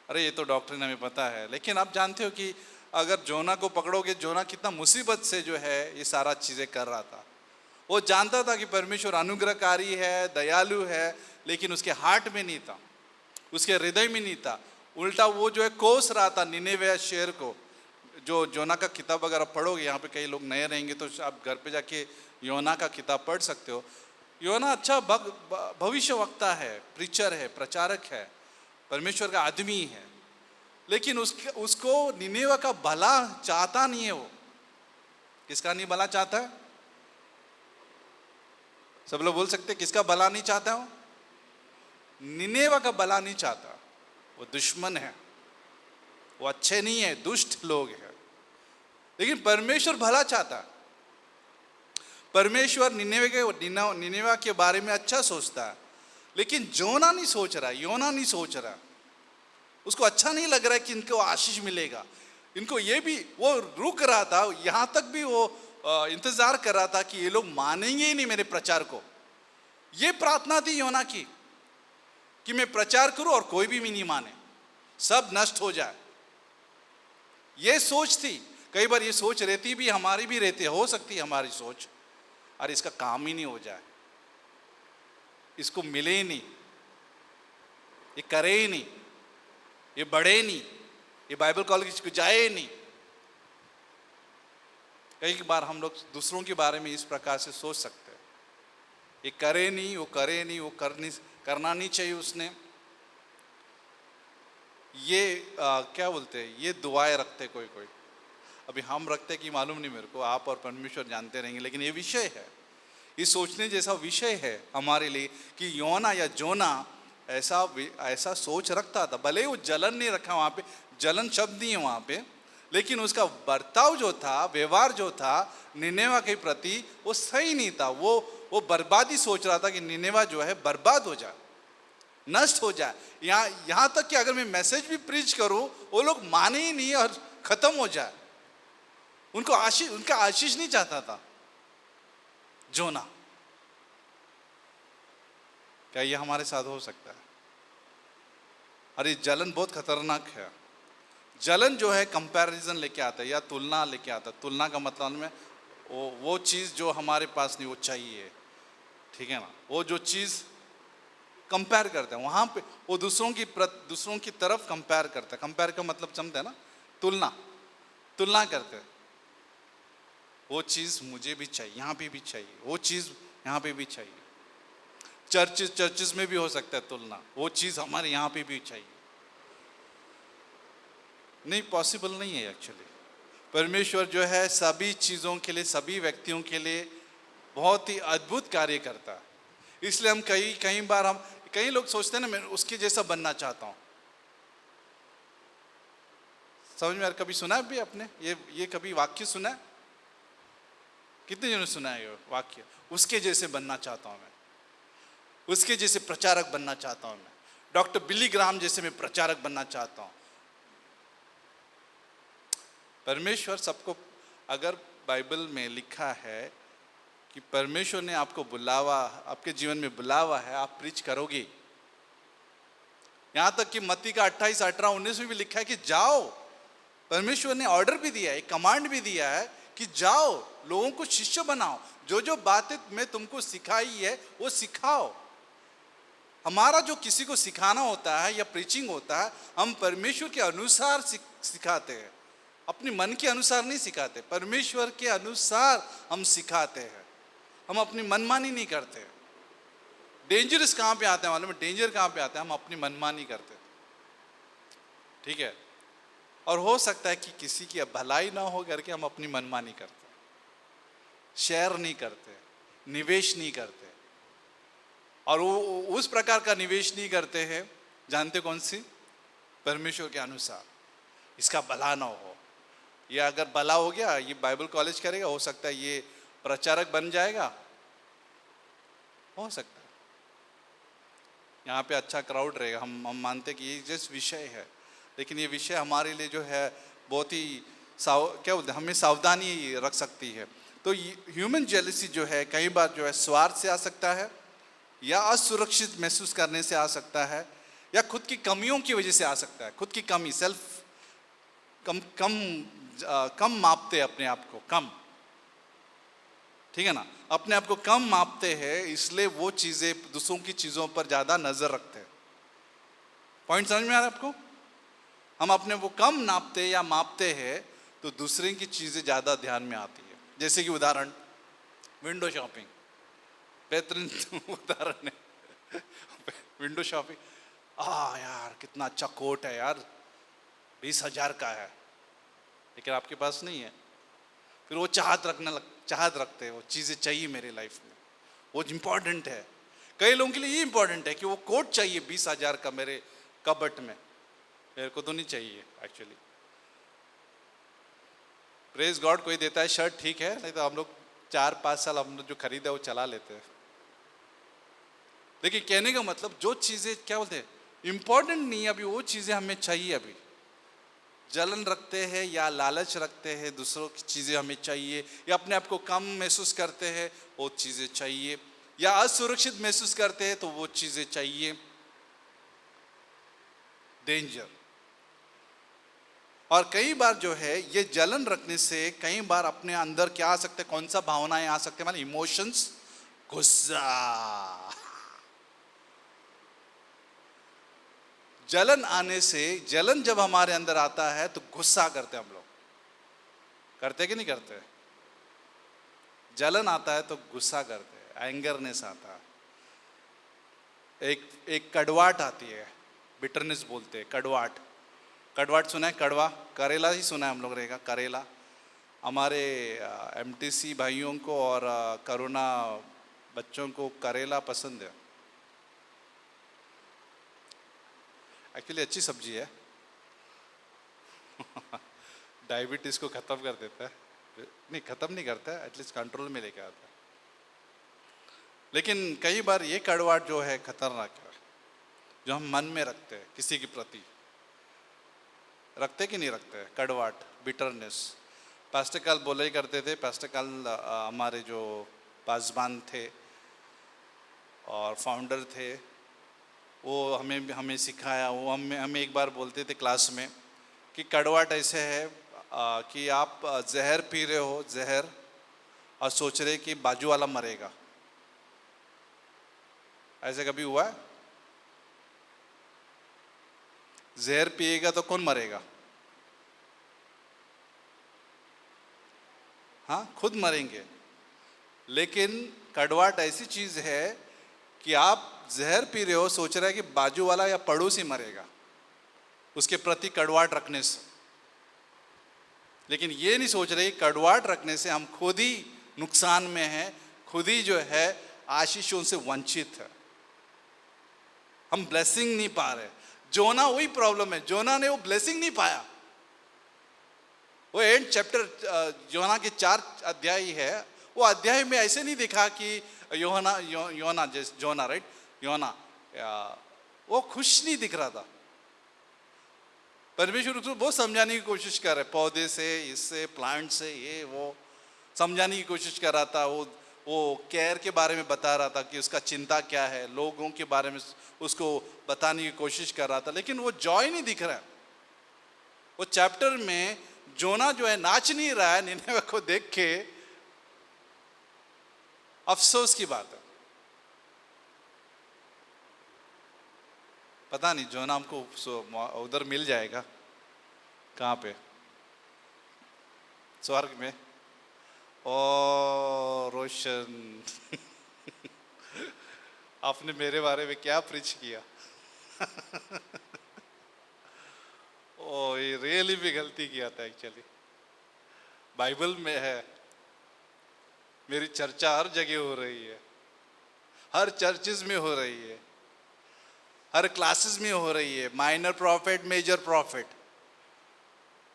अरे ये तो डॉक्ट्रिन हमें पता है, लेकिन आप जानते हो कि अगर जोना को पकड़ोगे, जोना कितना मुसीबत से जो है ये सारा चीज़ें कर रहा था। वो जानता था कि परमेश्वर अनुग्रहकारी है, दयालु है, लेकिन उसके हार्ट में नहीं था, उसके हृदय में नहीं था। उल्टा वो जो है कोस रहा था निनेवे शहर को। जो योना का किताब अगर आप पढ़ोगे, यहाँ पे कई लोग नए रहेंगे तो आप घर पे जाके योना का किताब पढ़ सकते हो। योना अच्छा भविष्य वक्ता है, प्रीचर है, प्रचारक है, परमेश्वर का आदमी है, लेकिन उसको निनेवा का भला चाहता नहीं है। वो किसका नहीं भला चाहता है? सब लोग बोल सकते किसका भला नहीं चाहता है? निनेवा का भला नहीं चाहता। वो दुश्मन है, वो अच्छे नहीं है, दुष्ट लोग हैं। लेकिन परमेश्वर भला चाहता है। परमेश्वर निनेवा के बारे में अच्छा सोचता है, लेकिन जोना नहीं सोच रहा, योना नहीं सोच रहा। उसको अच्छा नहीं लग रहा है कि इनको आशीष मिलेगा। इनको ये भी, वो रुक रहा था, यहाँ तक भी वो इंतजार कर रहा था कि ये लोग मानेंगे ही नहीं मेरे प्रचार को। ये प्रार्थना थी योना की कि मैं प्रचार करूं और कोई भी नहीं माने, सब नष्ट हो जाए। ये सोच थी। कई बार ये सोच रहती भी, हमारी भी रहती, हो सकती है हमारी सोच, अरे इसका काम ही नहीं हो जाए, इसको मिले ही नहीं, ये करे ही नहीं, ये बढ़े ही नहीं, ये बाइबल कॉलेज को जाए ही नहीं। कई बार हम लोग दूसरों के बारे में इस प्रकार से सोच सकते हैं, ये करे नहीं, वो करे नहीं, वो करना नहीं चाहिए उसने। ये क्या बोलते हैं, ये दुआएं रखते कोई कोई। अभी हम रखते कि मालूम नहीं मेरे को, आप और परमेश्वर जानते रहेंगे, लेकिन ये विषय है, ये सोचने जैसा विषय है हमारे लिए कि योना या जोना ऐसा सोच रखता था। भले ही वो जलन नहीं रखा, वहाँ पे जलन शब्द नहीं है वहाँ पे, लेकिन उसका बर्ताव जो था, व्यवहार जो था निनेवा के प्रति, वो सही नहीं था। वो बर्बादी सोच रहा था कि निनेवा जो है बर्बाद हो जाए, नष्ट हो जाए। यहाँ तक कि अगर मैं मैसेज भी प्रीच करूँ, वो लोग माने ही नहीं और खत्म हो जाए। उनका आशीष नहीं चाहता था जोना। क्या ये हमारे साथ हो सकता है? अरे जलन बहुत खतरनाक है। जलन जो है कंपैरिजन लेके आता है या तुलना लेके आता है। तुलना का मतलब में वो चीज़ जो हमारे पास नहीं वो चाहिए, ठीक है ना। वो जो चीज़ कंपेयर करते हैं, वहाँ पे वो दूसरों की तरफ कंपेयर करता है। कंपेयर का मतलब समझते हैं ना, तुलना करते हैं। वो चीज़ मुझे भी चाहिए, यहाँ पे भी चाहिए, वो चीज़ यहाँ पे भी चाहिए। चर्चेस में भी हो सकता है तुलना, वो चीज़ हमारे यहाँ पे भी चाहिए। नहीं, पॉसिबल नहीं है एक्चुअली। परमेश्वर जो है सभी चीज़ों के लिए, सभी व्यक्तियों के लिए बहुत ही अद्भुत कार्य करता है। इसलिए हम कई लोग सोचते हैं ना, मैं उसके जैसा बनना चाहता हूँ। समझ में? कभी सुना है भी आपने ये कभी वाक्य सुना है? कितने जनों ने सुना है ये वाक्य? उसके जैसे बनना चाहता हूँ मैं, उसके जैसे प्रचारक बनना चाहता हूँ मैं, डॉक्टर बिली ग्राहम जैसे मैं प्रचारक बनना चाहता हूँ। परमेश्वर सबको, अगर बाइबल में लिखा है कि परमेश्वर ने आपको बुलावा, आपके जीवन में बुलावा है, आप प्रीच करोगे। यहाँ तक कि मत्ती का 28, 18, 19 में भी लिखा है कि जाओ। परमेश्वर ने ऑर्डर भी दिया है, कमांड भी दिया है कि जाओ, लोगों को शिष्य बनाओ, जो बातें मैं तुमको सिखाई है वो सिखाओ। हमारा जो किसी को सिखाना होता है या प्रीचिंग होता है, हम परमेश्वर के अनुसार सिखाते हैं, अपने मन के अनुसार नहीं सिखाते, परमेश्वर के अनुसार हम सिखाते हैं। हम अपनी मनमानी नहीं करते। डेंजरस कहाँ पे आते हैं मालूम है? डेंजर कहाँ पे आता है? हम अपनी मनमानी करते, ठीक है। और हो सकता है कि किसी की भलाई ना हो करके हम अपनी मनमानी करते, शेयर नहीं करते, निवेश नहीं करते। और वो उस प्रकार का निवेश नहीं करते हैं, जानते कौन सी? परमेश्वर के अनुसार, इसका भला ना हो। ये अगर भला हो गया, ये बाइबल कॉलेज करेगा, हो सकता है ये प्रचारक बन जाएगा, हो सकता है यहाँ पे अच्छा क्राउड रहेगा। हम मानते कि ये जस्ट विषय है, लेकिन ये विषय हमारे लिए जो है बहुत ही क्या बोलते हैं, हमें सावधानी रख सकती है। तो ह्यूमन जेलसी जो है कई बार जो है स्वार्थ से आ सकता है, या असुरक्षित महसूस करने से आ सकता है, या खुद की कमियों की वजह से आ सकता है। खुद की कमी, सेल्फ कम मापते अपने आप को, कम, ठीक है ना, अपने आप को कम मापते हैं, इसलिए वो चीजें, दूसरों की चीजों पर ज्यादा नजर रखते हैं। पॉइंट समझ में आ रहा है आपको? हम अपने वो कम नापते या मापते हैं तो दूसरे की चीजें ज्यादा ध्यान में आती है। जैसे कि उदाहरण, विंडो शॉपिंग, बेहतरीन उदाहरण है। विंडो शॉपिंग, यार कितना अच्छा कोट है यार, 20,000 का है, लेकिन आपके पास नहीं है। फिर वो चाहत रखते हैं, वो चीज़ें चाहिए मेरे लाइफ में, वो इम्पॉर्टेंट है। कई लोगों के लिए ये इम्पॉर्टेंट है कि वो कोट चाहिए 20,000 का मेरे कबट में, मेरे को तो नहीं चाहिए एक्चुअली। प्रेज गॉड, कोई देता है शर्ट, ठीक है, नहीं तो हम लोग 4-5 साल हम जो खरीदा वो चला लेते हैं। लेकिन कहने का मतलब, जो चीज़ें क्या बोलते हैं इम्पॉर्टेंट नहीं, अभी वो चीज़ें हमें चाहिए। अभी जलन रखते हैं या लालच रखते हैं, दूसरों की चीज़ें हमें चाहिए, या अपने आप को कम महसूस करते हैं, वो चीज़ें चाहिए, या असुरक्षित महसूस करते हैं तो वो चीज़ें चाहिए। डेंजर। और कई बार जो है ये जलन रखने से कई बार अपने अंदर क्या आ सकते, कौन सा भावनाएं आ सकते हैं, माने इमोशंस, गुस्सा। जलन आने से, जलन जब हमारे अंदर आता है तो गुस्सा करते हैं हम लोग, करते कि नहीं करते? जलन आता है तो गुस्सा करते हैं, एंगरनेस आता है, एक कड़वाहट आती है, बिटरनेस बोलते हैं, कड़वाहट। कड़वाहट सुना है? कड़वा, करेला ही सुना है हम लोग रहेगा, करेला। हमारे एमटीसी भाइयों को और करुणा बच्चों को करेला पसंद है। एक्चुअली अच्छी सब्जी है। डायबिटीज को खत्म कर देता है, नहीं खत्म नहीं करता है, एटलीस्ट कंट्रोल में लेके आता है। लेकिन कई बार ये कड़वाहट जो है खतरनाक है, जो हम मन में रखते हैं किसी के प्रति, रखते कि नहीं रखते? कड़वाहट, बिटरनेस। पास्टर काल बोला ही करते थे, पास्टर काल हमारे जो पासबान थे और फाउंडर थे, वो हमें सिखाया। वो हमें एक बार बोलते थे क्लास में कि कड़वाहट ऐसे है कि आप जहर पी रहे हो, जहर, और सोच रहे कि बाजू वाला मरेगा। ऐसे कभी हुआ है? जहर पिएगा तो कौन मरेगा? हाँ, खुद मरेंगे। लेकिन कड़वाहट ऐसी चीज है कि आप जहर पी रहे हो, सोच रहे हैं कि बाजू वाला या पड़ोसी मरेगा, उसके प्रति कड़वाहट रखने से। लेकिन ये नहीं सोच रहे कड़वाहट रखने से हम खुद ही नुकसान में हैं, खुद ही जो है आशीषों से वंचित है, हम ब्लेसिंग नहीं पा रहे। जोना वही प्रॉब्लम है, जोना ने वो ब्लेसिंग नहीं पाया। वो एंड चैप्टर योना के 4 अध्याय है, वो अध्याय में ऐसे नहीं दिखा कि जोना राइट, योना वो खुश नहीं दिख रहा था। परमेश्वर उसको बहुत समझाने की कोशिश कर रहे, पौधे से, इससे, प्लांट से, ये वो समझाने की कोशिश कर रहा था। वो केयर के बारे में बता रहा था कि उसका चिंता क्या है, लोगों के बारे में उसको बताने की कोशिश कर रहा था, लेकिन वो जॉय नहीं दिख रहा है। वो चैप्टर में जोना जो है नाच नहीं रहा है निनेवे को देख के। अफसोस की बात है। पता नहीं जोना हमको उधर मिल जाएगा, कहाँ पे? स्वर्ग में। ओ रोशन, आपने मेरे बारे में क्या प्रीच किया। ओ ये रियली भी गलती किया था एक्चुअली। बाइबल में है, मेरी चर्चा हर जगह हो रही है, हर चर्चेज में हो रही है, हर क्लासेस में हो रही है। माइनर प्रॉफिट, मेजर प्रॉफिट,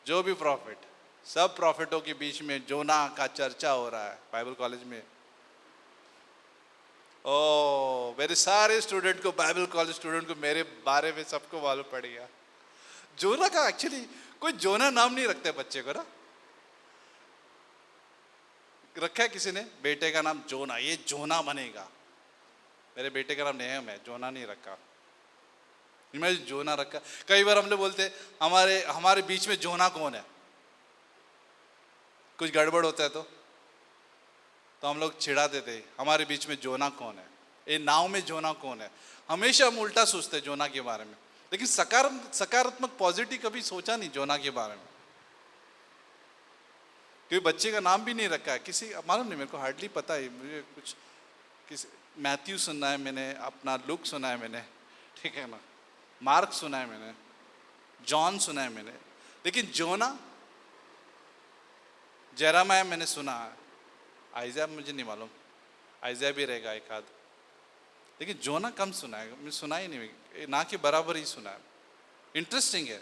जो भी प्रॉफिट, सब प्रॉफिटों के बीच में जोना का चर्चा हो रहा है बाइबल कॉलेज में। ओ मेरे सारे स्टूडेंट को, बाइबल कॉलेज स्टूडेंट को मेरे बारे में सबको मालूम पड़ गया। जोना का एक्चुअली कोई जोना नाम नहीं रखते बच्चे को ना। रखा है किसी ने बेटे का नाम जोना, ये जोना बनेगा। मेरे बेटे का नाम नेहम है, जोना नहीं रखा। मैं जोना रखा। कई बार हम लोग बोलते हमारे हमारे बीच में जोना कौन है, कुछ गड़बड़ होता है तो हम लोग चिढ़ाते थे हमारे बीच में जोना कौन है, ये नाव में जोना कौन है। हमेशा हम उल्टा सोचते हैं जोना के बारे में, लेकिन सकारात्मक पॉजिटिव कभी सोचा नहीं जोना के बारे में। क्योंकि बच्चे का नाम भी नहीं रखा है किसी, मालूम नहीं, मेरे को हार्डली पता है। मुझे कुछ किसी मैथ्यू सुना है मैंने, अपना लुक सुना है मैंने, ठीक है ना, मार्क सुना है मैंने, जॉन सुना है मैंने, लेकिन जोना, जेरामाया मैंने सुना है, आइज़ा मुझे नहीं मालूम, आइज़ा भी रहेगा एक आध, लेकिन जोना कम सुना है, मैंने सुना ही नहीं, ना के बराबर ही सुना है। इंटरेस्टिंग है,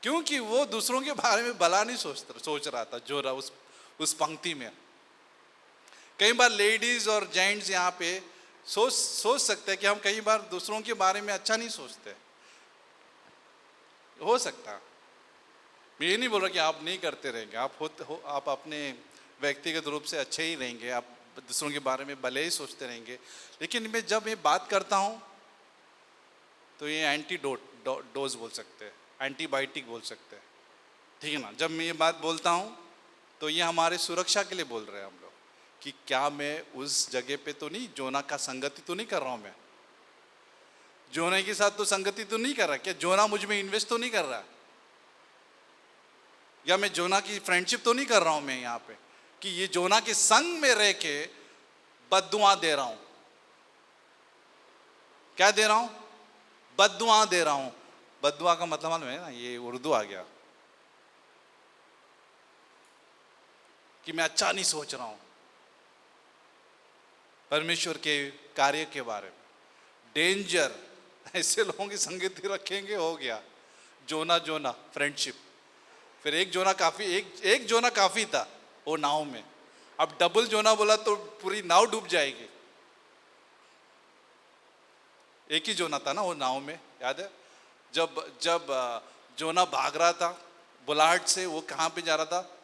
क्योंकि वो दूसरों के बारे में भला नहीं सोच रहा था जो रहा उस पंक्ति में। कई बार लेडीज और जेंट्स यहाँ पे सोच सकते हैं कि हम कई बार दूसरों के बारे में अच्छा नहीं सोचते, हो सकता। मैं ये नहीं बोल रहा कि आप नहीं करते रहेंगे, आप अपने व्यक्तिगत रूप से अच्छे ही रहेंगे, आप दूसरों के बारे में भले ही सोचते रहेंगे, लेकिन मैं जब ये बात करता हूँ तो ये डोज बोल सकते हैं, एंटीबायोटिक बोल सकते हैं, ठीक है ना। जब मैं ये बात बोलता हूँ तो ये हमारे सुरक्षा के लिए बोल रहे हैं हम लोग, कि क्या मैं उस जगह पे तो नहीं, जोना का संगति तो नहीं कर रहा हूँ, मैं जोना के साथ तो संगति तो नहीं कर रहा, क्या जोना मुझ में इन्वेस्ट तो नहीं कर रहा, या मैं जोना की फ्रेंडशिप तो नहीं कर रहा हूं मैं यहाँ पे, कि ये जोना के संग में रह के बद्दुआ दे रहा हूं। क्या दे रहा हूं? बद्दुआ दे रहा हूं। बद्दुआ का मतलब मालूम है ना, ये उर्दू आ गया, कि मैं अच्छा नहीं सोच रहा हूं परमेश्वर के कार्य के बारे में। डेंजर, ऐसे लोगों की संगति रखेंगे, हो गया जोना जोना फ्रेंडशिप। फिर एक जोना काफी था वो नाव में, अब डबल जोना बोला तो पूरी नाव डूब जाएगी। एक ही जोना था ना वो नाव में, याद है जब जोना भाग रहा था बुलाहट से, वो कहाँ पे जा रहा था?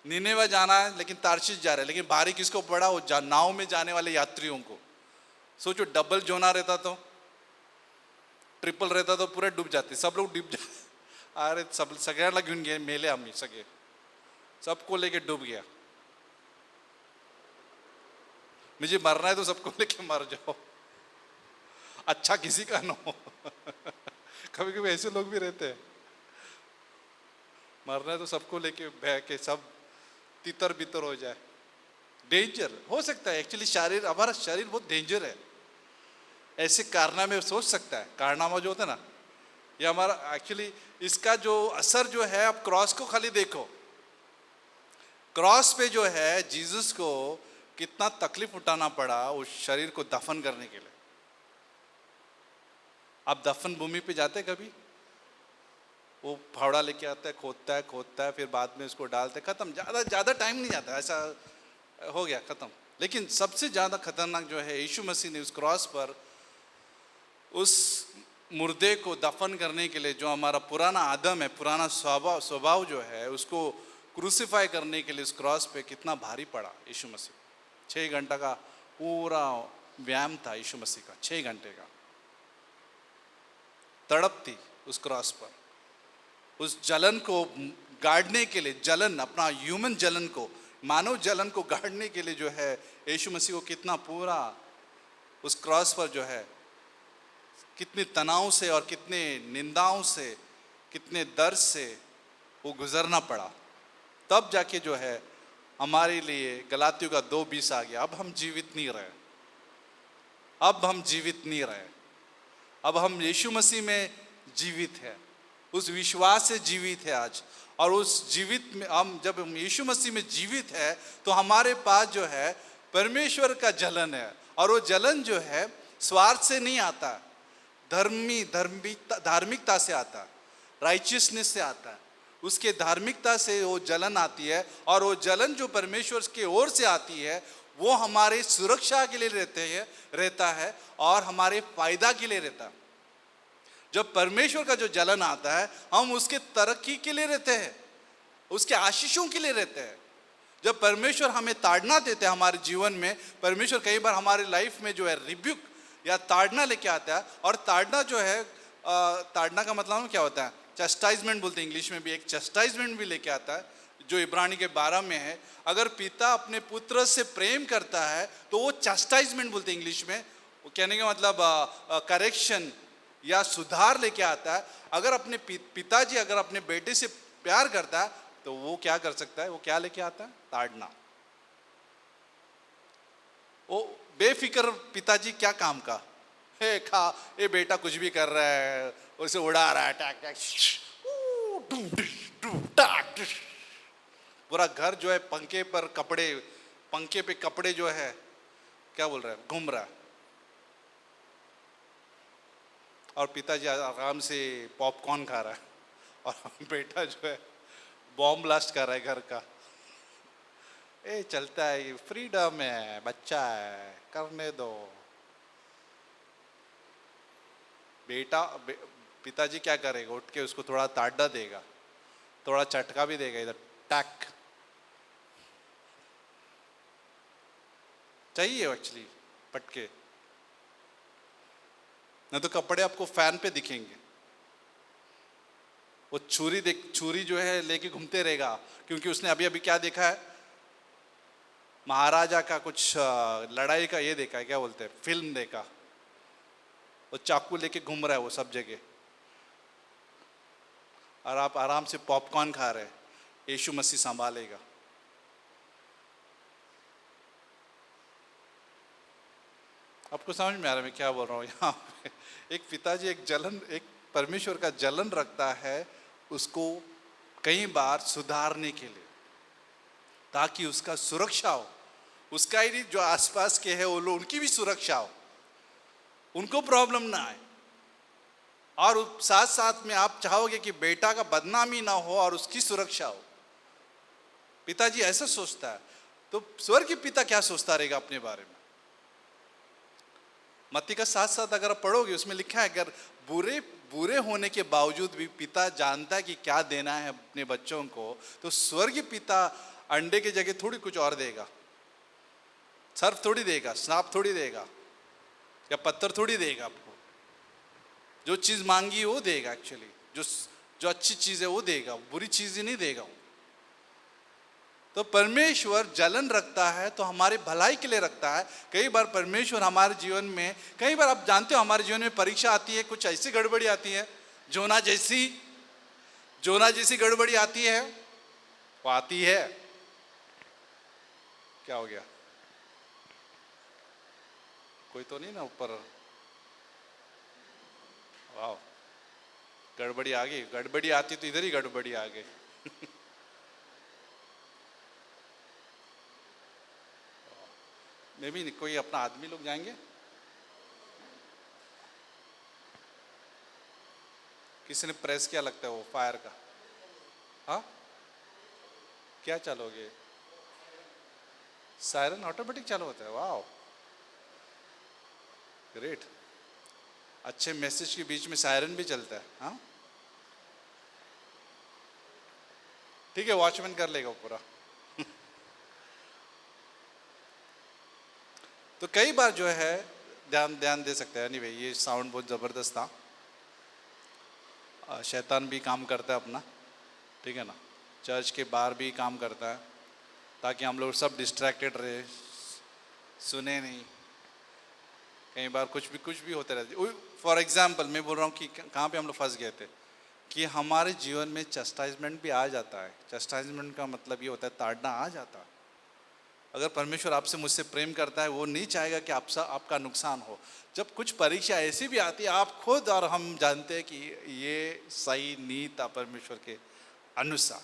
निनेवा जाना है, लेकिन तार्शीश जा रहा है, लेकिन भारी किसको पड़ा? वो नाव में जाने वाले यात्रियों को। सोचो डबल जोना रहता तो, ट्रिपल रहता तो पूरे डूब जाते, सब लोग डूब जाते। अरे सब सगळ्यांना घेऊन गे मेले आम्ही सगळे, सबको लेके डूब गया। मुझे मरना है तो सबको लेके मर जाओ, अच्छा किसी का ना हो। कभी कभी ऐसे लोग भी रहते हैं, मरना है तो सबको लेके बह के सब तितर बितर हो जाए। डेंजर हो सकता है एक्चुअली, हमारा शरीर बहुत डेंजर है, ऐसे कारनामे सोच सकता है। कारनामा जो होता है ना, ये हमारा एक्चुअली इसका जो असर जो है, आप क्रॉस को खाली देखो, क्रॉस पे जो है जीसस को कितना तकलीफ उठाना पड़ा उस शरीर को दफन करने के लिए। आप दफन भूमि पे जाते कभी? वो फावड़ा लेके आता है, खोदता है, फिर बाद में उसको डालते, खत्म। ज्यादा टाइम नहीं जाता, ऐसा हो गया, खत्म। लेकिन सबसे ज्यादा खतरनाक जो है, यीशु मसीह ने उस क्रॉस पर उस मुर्दे को दफन करने के लिए, जो हमारा पुराना आदम है, पुराना स्वभाव जो है, उसको क्रूसिफाई करने के लिए उस क्रॉस पे कितना भारी पड़ा यीशु मसीह। 6 घंटा का पूरा व्यायाम था यीशु मसीह का, 6 घंटे का तड़प थी उस क्रॉस पर। उस जलन को गाड़ने के लिए, जलन, अपना ह्यूमन जलन को, मानव जलन को गाड़ने के लिए जो है, यीशु मसीह को कितना पूरा उस क्रॉस पर जो है, कितने तनाव से और कितने निंदाओं से, कितने दर्द से वो गुजरना पड़ा। तब जाके जो है हमारे लिए गलातियों का 2:20 आ गया। अब हम जीवित नहीं रहे, अब हम जीवित नहीं रहे, अब हम यीशु मसीह में जीवित है। उस विश्वास से जीवित है आज। और उस जीवित में जब हम यीशु मसीह में जीवित है तो हमारे पास जो है परमेश्वर का जलन है। और वो जलन जो है स्वार्थ से नहीं आता, धार्मिकता से आता, राइचियसनेस से आता है। उसके धार्मिकता से वो जलन आती है। और वो जलन जो परमेश्वर की ओर से आती है वो हमारे सुरक्षा के लिए रहता है और हमारे फायदा के लिए रहता है। जब परमेश्वर का जो जलन आता है हम उसके तरक्की के लिए रहते हैं, उसके आशीषों के लिए रहते हैं। जब परमेश्वर हमें ताड़ना देते हैं हमारे जीवन में, परमेश्वर कई बार हमारे लाइफ में जो है रिब्यूक या ताड़ना लेके आता है। और ताड़ना जो है, ताड़ना का मतलब क्या होता है, चस्टाइजमेंट बोलते हैं इंग्लिश में भी, एक चस्टाइजमेंट भी लेके आता है जो इब्रानी के 12 में है। अगर पिता अपने पुत्र से प्रेम करता है तो वो चस्टाइजमेंट बोलते हैं इंग्लिश में। वो कहने का मतलब करेक्शन या सुधार लेके आता है। अगर अपने पिताजी अगर अपने बेटे से प्यार करता है तो वो क्या कर सकता है, वो क्या लेके आता है, ताड़ना। वो बेफिक्र पिताजी क्या काम का है, खा ये बेटा कुछ भी कर रहा है, उसे उड़ा रहा है, टैक टैक पूरा घर जो है पंखे पे कपड़े जो है क्या बोल रहा है, घूम रहा है। और पिताजी आराम से पॉपकॉर्न खा रहा है और बेटा जो है बॉम्ब ब्लास्ट कर रहा है घर का। ए चलता है, ये फ्रीडम है, बच्चा है, करने दो। पिताजी क्या करेगा, उठ के उसको थोड़ा ताड़ा देगा, थोड़ा चटका भी देगा, इधर टैक चाहिए एक्चुअली पटके, नहीं तो कपड़े आपको फैन पे दिखेंगे। वो छुरी जो है लेके घूमते रहेगा, क्योंकि उसने अभी अभी क्या देखा है, महाराजा का कुछ लड़ाई का ये देखा है, क्या बोलते हैं, फिल्म देखा। वो चाकू लेके घूम रहा है वो सब जगह, और आप आराम से पॉपकॉर्न खा रहे हैं। यीशु मसीह संभालेगा। आपको समझ में आ रहा है मैं क्या बोल रहा हूँ यहाँ पे? एक पिताजी एक परमेश्वर का जलन रखता है उसको कई बार सुधारने के लिए, ताकि उसका सुरक्षा हो, उसका ही जो आसपास के है वो लोग उनकी भी सुरक्षा हो, उनको प्रॉब्लम ना आए। और साथ साथ में आप चाहोगे कि बेटा का बदनामी ना हो और उसकी सुरक्षा हो। पिताजी ऐसा सोचता है, तो स्वर्ग के पिता क्या सोचता रहेगा अपने बारे में? मत्ती का साथ अगर आप पढ़ोगे उसमें लिखा है, अगर बुरे होने के बावजूद भी पिता जानता है कि क्या देना है अपने बच्चों को, तो स्वर्गीय पिता अंडे की जगह थोड़ी कुछ और देगा, सर्फ थोड़ी देगा, सांप थोड़ी देगा, या पत्थर थोड़ी देगा। आपको जो चीज मांगी वो देगा। एक्चुअली जो अच्छी चीज है वो देगा, बुरी चीज ही नहीं देगा। तो परमेश्वर जलन रखता है तो हमारे भलाई के लिए रखता है। कई बार परमेश्वर हमारे जीवन में, कई बार आप जानते हो हमारे जीवन में परीक्षा आती है, कुछ ऐसी गड़बड़ी आती है, जोना जैसी गड़बड़ी आती है, वो आती है। क्या हो गया? कोई तो नहीं ना ऊपर? वाह, गड़बड़ी आ गई। गड़बड़ी आती तो इधर ही गड़बड़ी आ गई। मे भी कोई अपना आदमी लोग जाएंगे, किसी ने प्रेस किया लगता है वो फायर का। हाँ, क्या चलोगे? सायरन ऑटोमेटिक चालू होता है। वाह, ग्रेट। अच्छे मैसेज के बीच में सायरन भी चलता है। हाँ ठीक है, वॉचमैन कर लेगा पूरा। तो कई बार जो है ध्यान दे सकते हैं। नहीं भाई, ये साउंड बहुत ज़बरदस्त था। शैतान भी काम करता है अपना, ठीक है ना, चर्च के बाहर भी काम करता है, ताकि हम लोग सब डिस्ट्रैक्टेड रहे, सुने नहीं। कई बार कुछ भी होते रहते। फॉर एग्जाम्पल मैं बोल रहा हूँ कि कहाँ पे हम लोग फंस गए थे, कि हमारे जीवन में चस्टाइजमेंट भी आ जाता है। चस्टाइजमेंट का मतलब ये होता है ताड़ना आ जाता है। अगर परमेश्वर आपसे मुझसे प्रेम करता है, वो नहीं चाहेगा कि आपका नुकसान हो। जब कुछ परीक्षा ऐसी भी आती है, आप खुद और हम जानते हैं कि ये सही नहीं था परमेश्वर के अनुसार।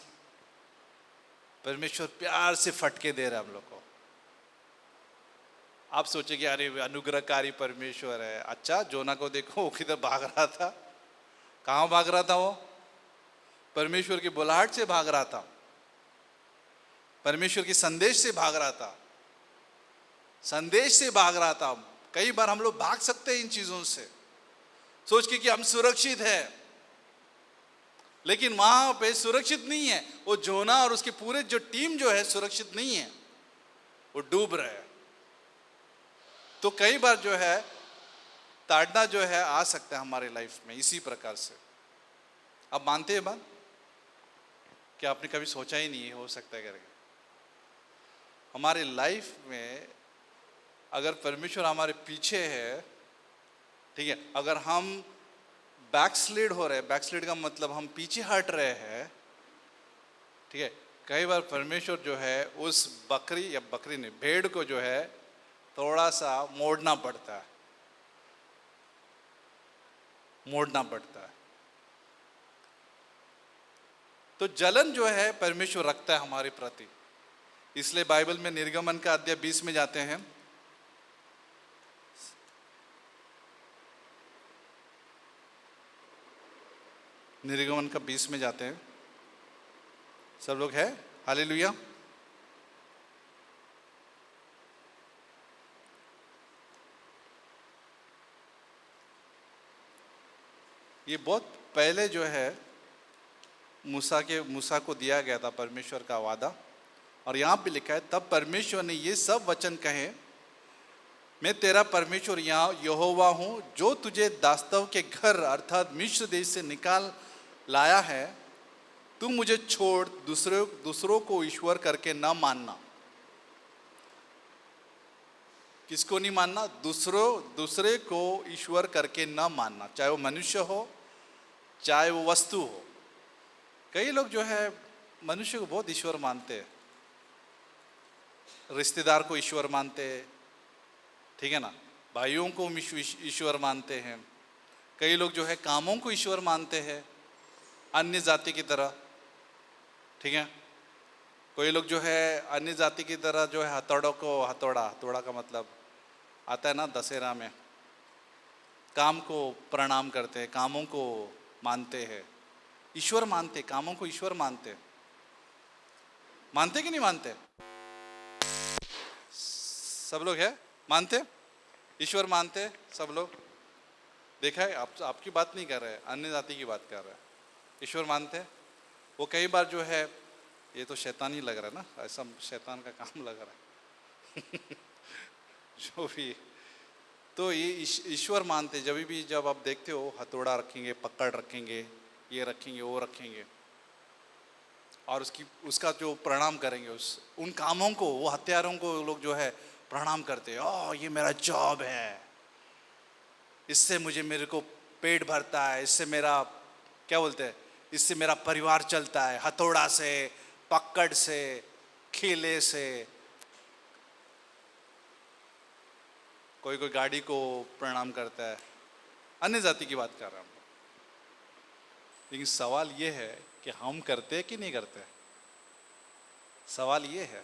परमेश्वर प्यार से फटके दे रहा है हम लोग को। आप सोचेंगे अरे अनुग्रहकारी परमेश्वर है। अच्छा, जोना को देखो, वो किधर भाग रहा था? कहाँ भाग रहा था वो? परमेश्वर की बुलाहट से भाग रहा था, परमेश्वर के संदेश से भाग रहा था, संदेश से भाग रहा था। कई बार हम लोग भाग सकते हैं इन चीजों से, सोच के कि हम सुरक्षित है, लेकिन वहां पे सुरक्षित नहीं है। वो जोना और उसकी पूरे जो टीम जो है सुरक्षित नहीं है, वो डूब रहे हैं। तो कई बार जो है ताड़ना जो है आ सकता है हमारे लाइफ में इसी प्रकार से। आप मानते हैं बात कि आपने कभी सोचा ही नहीं हो सकता है करके? हमारे लाइफ में अगर परमेश्वर हमारे पीछे है, ठीक है, अगर हम बैकस्लिड हो रहे हैं, बैकस्लिड का मतलब हम पीछे हट रहे हैं, ठीक है, कई बार परमेश्वर जो है उस बकरी ने भेड़ को जो है थोड़ा सा मोड़ना पड़ता है, मोड़ना पड़ता है। तो जलन जो है परमेश्वर रखता है हमारे प्रति। इसलिए बाइबल में निर्गमन का अध्याय 20 में जाते हैं। निर्गमन का 20 में जाते हैं। सब लोग है? हालेलुया। ये बहुत पहले जो है मूसा को दिया गया था परमेश्वर का वादा। और यहाँ पे लिखा है, तब परमेश्वर ने ये सब वचन कहे, मैं तेरा परमेश्वर यहाँ यहोवा हूँ, जो तुझे दास्तव के घर अर्थात मिस्र देश से निकाल लाया है। तू मुझे छोड़ दूसरों को ईश्वर करके ना मानना। किसको नहीं मानना? दूसरे को ईश्वर करके ना मानना, चाहे वो मनुष्य हो चाहे वो वस्तु हो। कई लोग जो है मनुष्य को बहुत ईश्वर मानते हैं, रिश्तेदार को ईश्वर मानते हैं, ठीक है ना, भाइयों को ईश्वर मानते हैं। कई लोग जो है कामों को ईश्वर मानते हैं, अन्य जाति की तरह, ठीक है। कोई लोग जो है अन्य जाति की तरह जो है हथौड़ा का मतलब आता है ना दशहरा में, काम को प्रणाम करते हैं, कामों को मानते हैं, ईश्वर मानते, कामों को ईश्वर मानते। मानते कि नहीं मानते? सब लोग है मानते, ईश्वर मानते सब लोग। देखा है, आपकी बात नहीं कर रहे, अन्य जाति की बात कर रहे हैं। ईश्वर मानते। वो कई बार जो है, ये तो शैतान ही लग रहा है ना, ऐसा शैतान का काम लग रहा है जो भी, तो ये ईश्वर मानते। जब आप देखते हो हथौड़ा रखेंगे, पकड़ रखेंगे, ये रखेंगे, वो रखेंगे, और उसका जो प्रणाम करेंगे, उन कामों को, वो हथियारों को लोग जो है प्रणाम करते हैं। ओह, ये मेरा जॉब है, इससे मेरे को पेट भरता है, इससे मेरा क्या बोलते हैं, इससे मेरा परिवार चलता है। हथौड़ा से, पकड़ से, खेले से। कोई गाड़ी को प्रणाम करता है। अन्य जाति की बात कर रहा हूँ। लेकिन सवाल ये है कि हम करते हैं कि नहीं करते? सवाल ये है।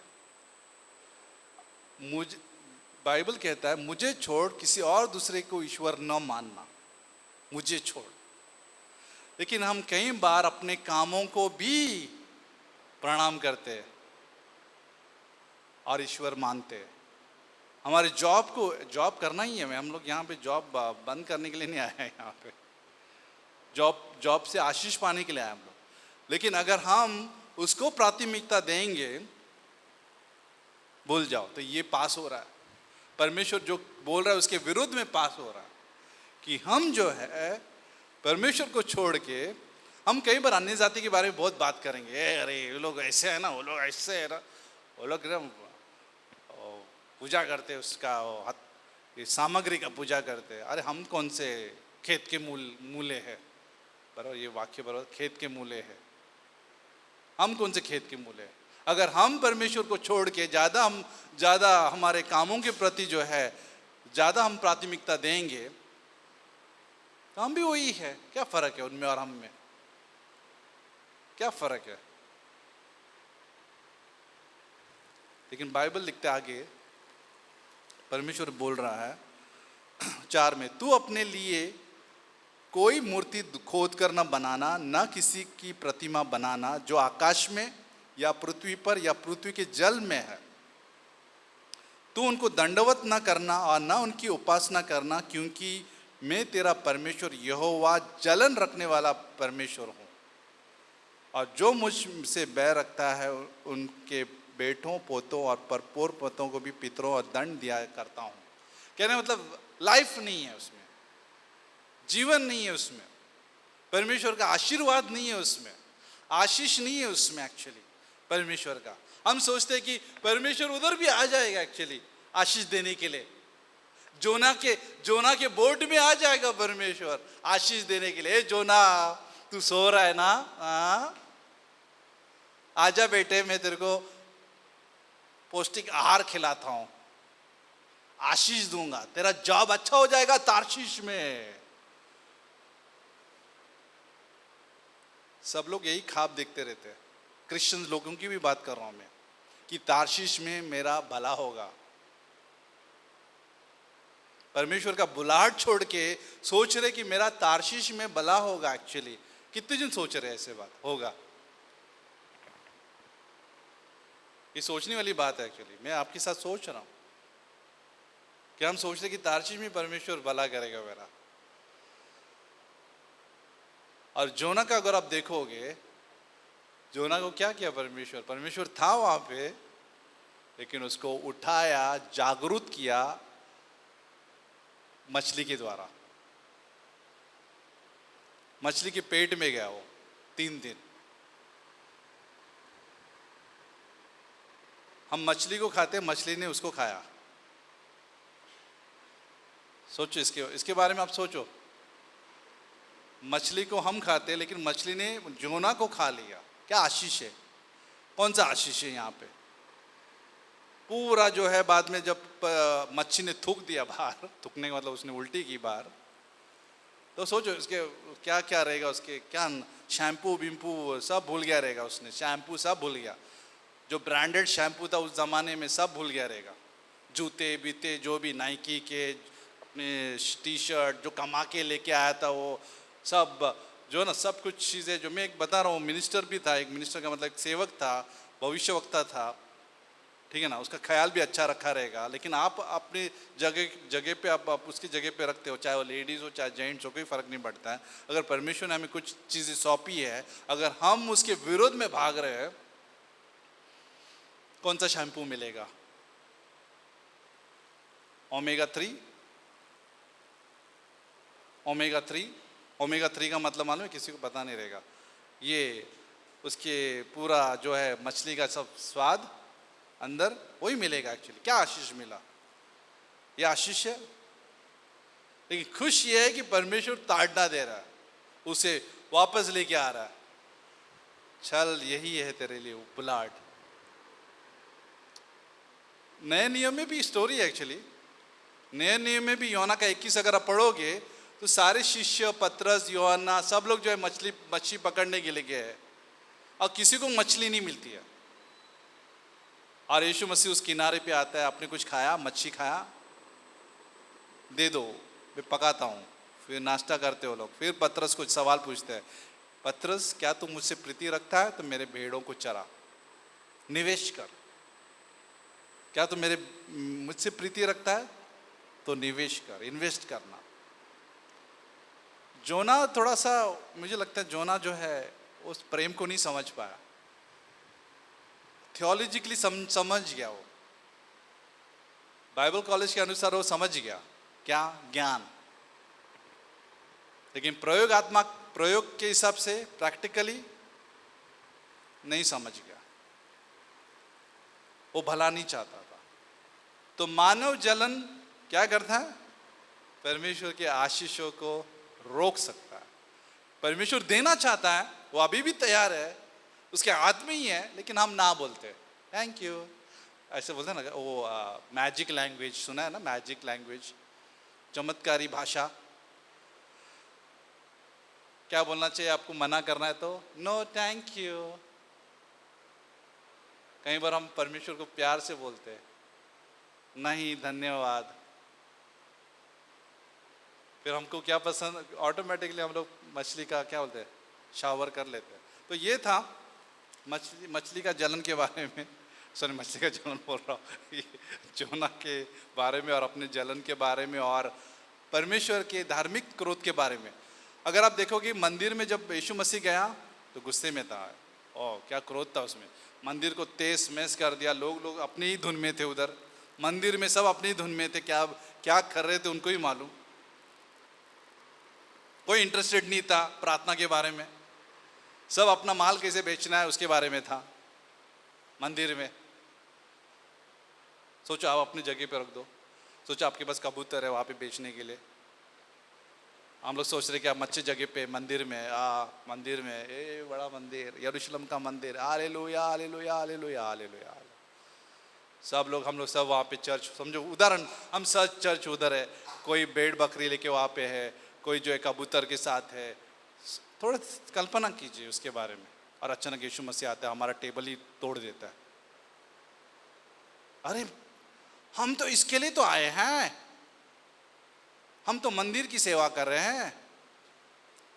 बाइबल कहता है, मुझे छोड़ किसी और दूसरे को ईश्वर न मानना, मुझे छोड़। लेकिन हम कई बार अपने कामों को भी प्रणाम करते हैं और ईश्वर मानते हैं। हमारे जॉब करना ही है। हम लोग यहाँ पे जॉब बंद करने के लिए नहीं आए हैं। यहाँ पे जॉब से आशीष पाने के लिए आए हम लोग। लेकिन अगर हम उसको प्राथमिकता देंगे, भूल जाओ, तो ये पास हो रहा है। परमेश्वर जो बोल रहा है उसके विरुद्ध में पास हो रहा है कि हम जो है परमेश्वर को छोड़ के हम कई बार अन्य जाति के बारे में बहुत बात करेंगे। अरे ये लोग ऐसे है ना, वो लोग ऐसे है ना, वो लोग पूजा करते उसका, ये सामग्री का पूजा करते। अरे हम कौन से खेत के मूले है? बराबर, ये वाक्य बराबर, खेत के मूले है। हम कौन से खेत के मूले हैं? अगर हम परमेश्वर को छोड़ के ज़्यादा हमारे कामों के प्रति जो है ज़्यादा हम प्राथमिकता देंगे तो हम भी वही है। क्या फ़र्क है उनमें और हम में? क्या फ़र्क है? लेकिन बाइबल लिखते आगे, परमेश्वर बोल रहा है 4 में, तू अपने लिए कोई मूर्ति खोद कर न बनाना, न किसी की प्रतिमा बनाना जो आकाश में या पृथ्वी पर या पृथ्वी के जल में है। तू उनको दंडवत न करना और न उनकी उपासना करना, क्योंकि मैं तेरा परमेश्वर यहोवा जलन रखने वाला परमेश्वर हूँ, और जो मुझ से बैर रखता है उनके बेटों पोतों और परपोर पोतों को भी पितरों और दंड दिया करता हूँ। कहने मतलब लाइफ नहीं है उसमें, जीवन नहीं है उसमें, परमेश्वर का आशीर्वाद नहीं है उसमें, आशीष नहीं है उसमें एक्चुअली परमेश्वर का। हम सोचते हैं कि परमेश्वर उधर भी आ जाएगा एक्चुअली आशीष देने के लिए, जोना के बोर्ड में आ जाएगा परमेश्वर आशीष देने के लिए। जोना तू सो रहा है ना, आजा बेटे, मैं तेरे को पौष्टिक आहार खिलाता हूं, आशीष दूंगा, तेरा जॉब अच्छा हो जाएगा तार्शीश में। सब लोग यही ख्वाब देखते रहते हैं, क्रिश्चियन लोगों की भी बात कर रहा हूं मैं, कि तार्शीश में मेरा भला होगा। परमेश्वर का बुलाहट छोड़ के सोच रहे कि मेरा तार्शीश में भला होगा। एक्चुअली कितने जन सोच रहे हैं ऐसे बात होगा? ये सोचने वाली बात है एक्चुअली। मैं आपके साथ सोच रहा हूं कि हम सोचते कि तार्शीश में परमेश्वर भला करेगा मेरा। और जोना का अगर आप देखोगे, जोना को क्या किया परमेश्वर? परमेश्वर था वहां पे, लेकिन उसको उठाया, जागरूक किया मछली के द्वारा। मछली के पेट में गया वो 3 दिन। हम मछली को खाते, मछली ने उसको खाया। सोचो इसके बारे में आप सोचो। मछली को हम खाते, लेकिन मछली ने जोना को खा लिया। क्या आशीष है? कौन सा आशीष है यहाँ पे? पूरा जो है बाद में जब मच्छी ने थूक दिया बाहर, थूकने का मतलब उसने उल्टी की बाहर, तो सोचो इसके क्या क्या रहेगा, उसके क्या शैम्पू बिम्पू सब भूल गया रहेगा उसने, शैम्पू सब भूल गया, जो ब्रांडेड शैम्पू था उस ज़माने में सब भूल गया रहेगा, जूते बीते जो भी नाइकी के अपने टी शर्ट जो कमा के लेके आया था वो सब जो ना सब कुछ चीज़ें जो मैं एक बता रहा हूँ। मिनिस्टर भी था, एक मिनिस्टर का मतलब एक सेवक था, भविष्यवक्ता था, ठीक है ना, उसका ख्याल भी अच्छा रखा रहेगा। लेकिन आप अपनी जगह पे आप उसकी जगह पे रखते हो, चाहे वो लेडीज़ हो चाहे जेंट्स हो, कोई फ़र्क नहीं पड़ता है। अगर परमेश्वर ने हमें कुछ चीज़ें सौंपी है, अगर हम उसके विरोध में भाग रहे हैं, कौन सा शैम्पू मिलेगा? ओमेगा 3 का मतलब मालूम है? किसी को पता नहीं रहेगा। ये उसके पूरा जो है मछली का सब स्वाद अंदर वही मिलेगा एक्चुअली। क्या आशीष मिला? ये आशीष है। लेकिन खुश ये है कि परमेश्वर ताड़ना दे रहा है, उसे वापस लेके आ रहा है। चल, यही है तेरे लिए बुलाहट। नए नियम में भी स्टोरी है एक्चुअली। नए नियम में भी योना का 21 अगर आप पढ़ोगे तो सारे शिष्य, पतरस, योना सब लोग जो है मछली पकड़ने के लिए गए और किसी को मछली नहीं मिलती है। और यीशु मसीह उस किनारे पे आता है, आपने कुछ खाया, मच्छी खाया, दे दो, मैं पकाता हूँ। फिर नाश्ता करते हो लोग। फिर पतरस कुछ सवाल पूछते हैं, पतरस क्या तू मुझसे प्रीति रखता है? तो मेरे भेड़ों को चरा, निवेश कर। क्या तू मुझसे प्रीति रखता है? तो निवेश कर, इन्वेस्ट करना। जोना थोड़ा सा, मुझे लगता है जोना जो है उस प्रेम को नहीं समझ पाया। थियोलॉजिकली समझ गया वो, बाइबल कॉलेज के अनुसार वो समझ गया, क्या ज्ञान, लेकिन प्रयोग के हिसाब से प्रैक्टिकली नहीं समझ गया। वो भला नहीं चाहता था। तो मानव जलन क्या करता है? परमेश्वर के आशीषों को रोक सकता है। परमेश्वर देना चाहता है, वो अभी भी तैयार है, उसके हाथ में ही है, लेकिन हम ना बोलते थैंक यू, ऐसे बोलते हैं ना। वो मैजिक लैंग्वेज सुना है ना, मैजिक लैंग्वेज, चमत्कारी भाषा। क्या बोलना चाहिए आपको? मना करना है तो नो थैंक यू। कई बार हम परमेश्वर को प्यार से बोलते हैं, नहीं धन्यवाद। फिर हमको क्या पसंद, ऑटोमेटिकली हम लोग मछली का क्या बोलते हैं, शावर कर लेते हैं। तो ये था मछली का जलन के बारे में, सॉरी मछली का जलन बोल रहा हूँ, जोना के बारे में और अपने जलन के बारे में और परमेश्वर के धार्मिक क्रोध के बारे में। अगर आप देखोगे मंदिर में जब यीशु मसीह गया तो गुस्से में था, ओ क्या क्रोध था उसमें, मंदिर को तेज मैस कर दिया। लोग अपनी ही धुन में थे, उधर मंदिर में सब अपनी धुन में थे, क्या क्या कर रहे थे उनको ही मालूम। कोई इंटरेस्टेड नहीं था प्रार्थना के बारे में, सब अपना माल कैसे बेचना है उसके बारे में था मंदिर में। सोचो आप अपनी जगह पे रख दो, सोचो आपके पास कबूतर है वहाँ पे बेचने के लिए, हम लोग सोच रहे कि आप अच्छी जगह पे मंदिर में मंदिर में, ए बड़ा मंदिर, यरूशलेम का मंदिर, हालेलुया हालेलुया हालेलुया हालेलुया। सब लोग हम लोग सब वहाँ पे चर्च, समझो उदाहरण, हम सब चर्च उधर है, कोई भेड़ बकरी लेके वहाँ पे है, कोई जो है कबूतर के साथ है। थोड़ा कल्पना कीजिए उसके बारे में, और अचानक यीशु मसीह आता है, हमारा टेबल ही तोड़ देता है। अरे हम तो इसके लिए तो आए हैं, हम तो मंदिर की सेवा कर रहे हैं,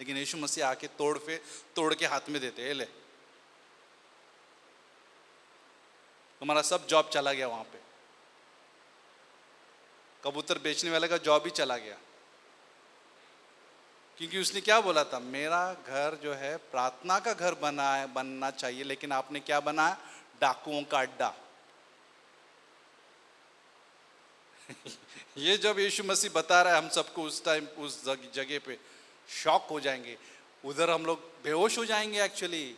लेकिन यीशु मसीह आके तोड़ के हाथ में देते हैं, ले तुम्हारा सब जॉब चला गया वहां पे, कबूतर बेचने वाले का जॉब ही चला गया। क्योंकि उसने क्या बोला था, मेरा घर जो है प्रार्थना का घर बनना चाहिए, लेकिन आपने क्या बनाया, डाकुओं का अड्डा। ये जब यीशु मसीह बता रहा है हम सबको, उस टाइम उस जगह पे शॉक हो जाएंगे, उधर हम लोग बेहोश हो जाएंगे। एक्चुअली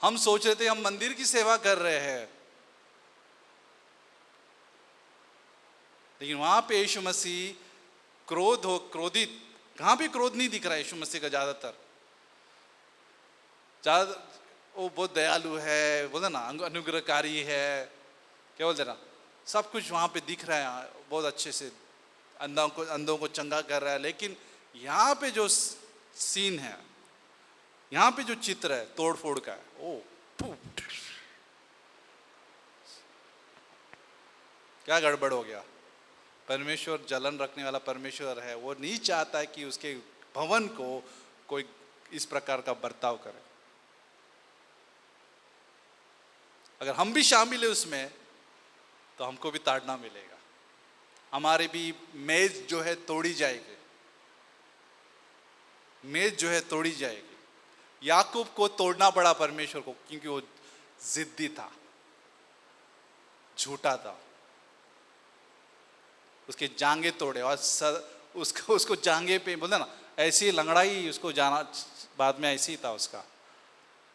हम सोच रहे थे हम मंदिर की सेवा कर रहे हैं, लेकिन वहां पे यीशु मसीह क्रोधित, कहां भी क्रोध नहीं दिख रहा है यीशु मसीह का ज्यादा वो बहुत दयालु है, बोलते ना अनुग्रहकारी है, क्या बोलते ना, सब कुछ वहां पे दिख रहा है बहुत अच्छे से, अंधों को चंगा कर रहा है। लेकिन यहाँ पे जो सीन है, यहाँ पे जो चित्र है तोड़ फोड़ का है, ओ क्या गड़बड़ हो गया। परमेश्वर जलन रखने वाला परमेश्वर है, वो नहीं चाहता है कि उसके भवन को कोई इस प्रकार का बर्ताव करे। अगर हम भी शामिल है उसमें तो हमको भी ताड़ना मिलेगा, हमारी भी मेज जो है तोड़ी जाएगी, मेज जो है तोड़ी जाएगी। याकूब को तोड़ना पड़ा परमेश्वर को, क्योंकि वो जिद्दी था, झूठा था, उसके जांगे तोड़े और उसको जांगे पे बोलते ना, ऐसी लंगड़ाई उसको जाना, बाद में ऐसी ही था उसका।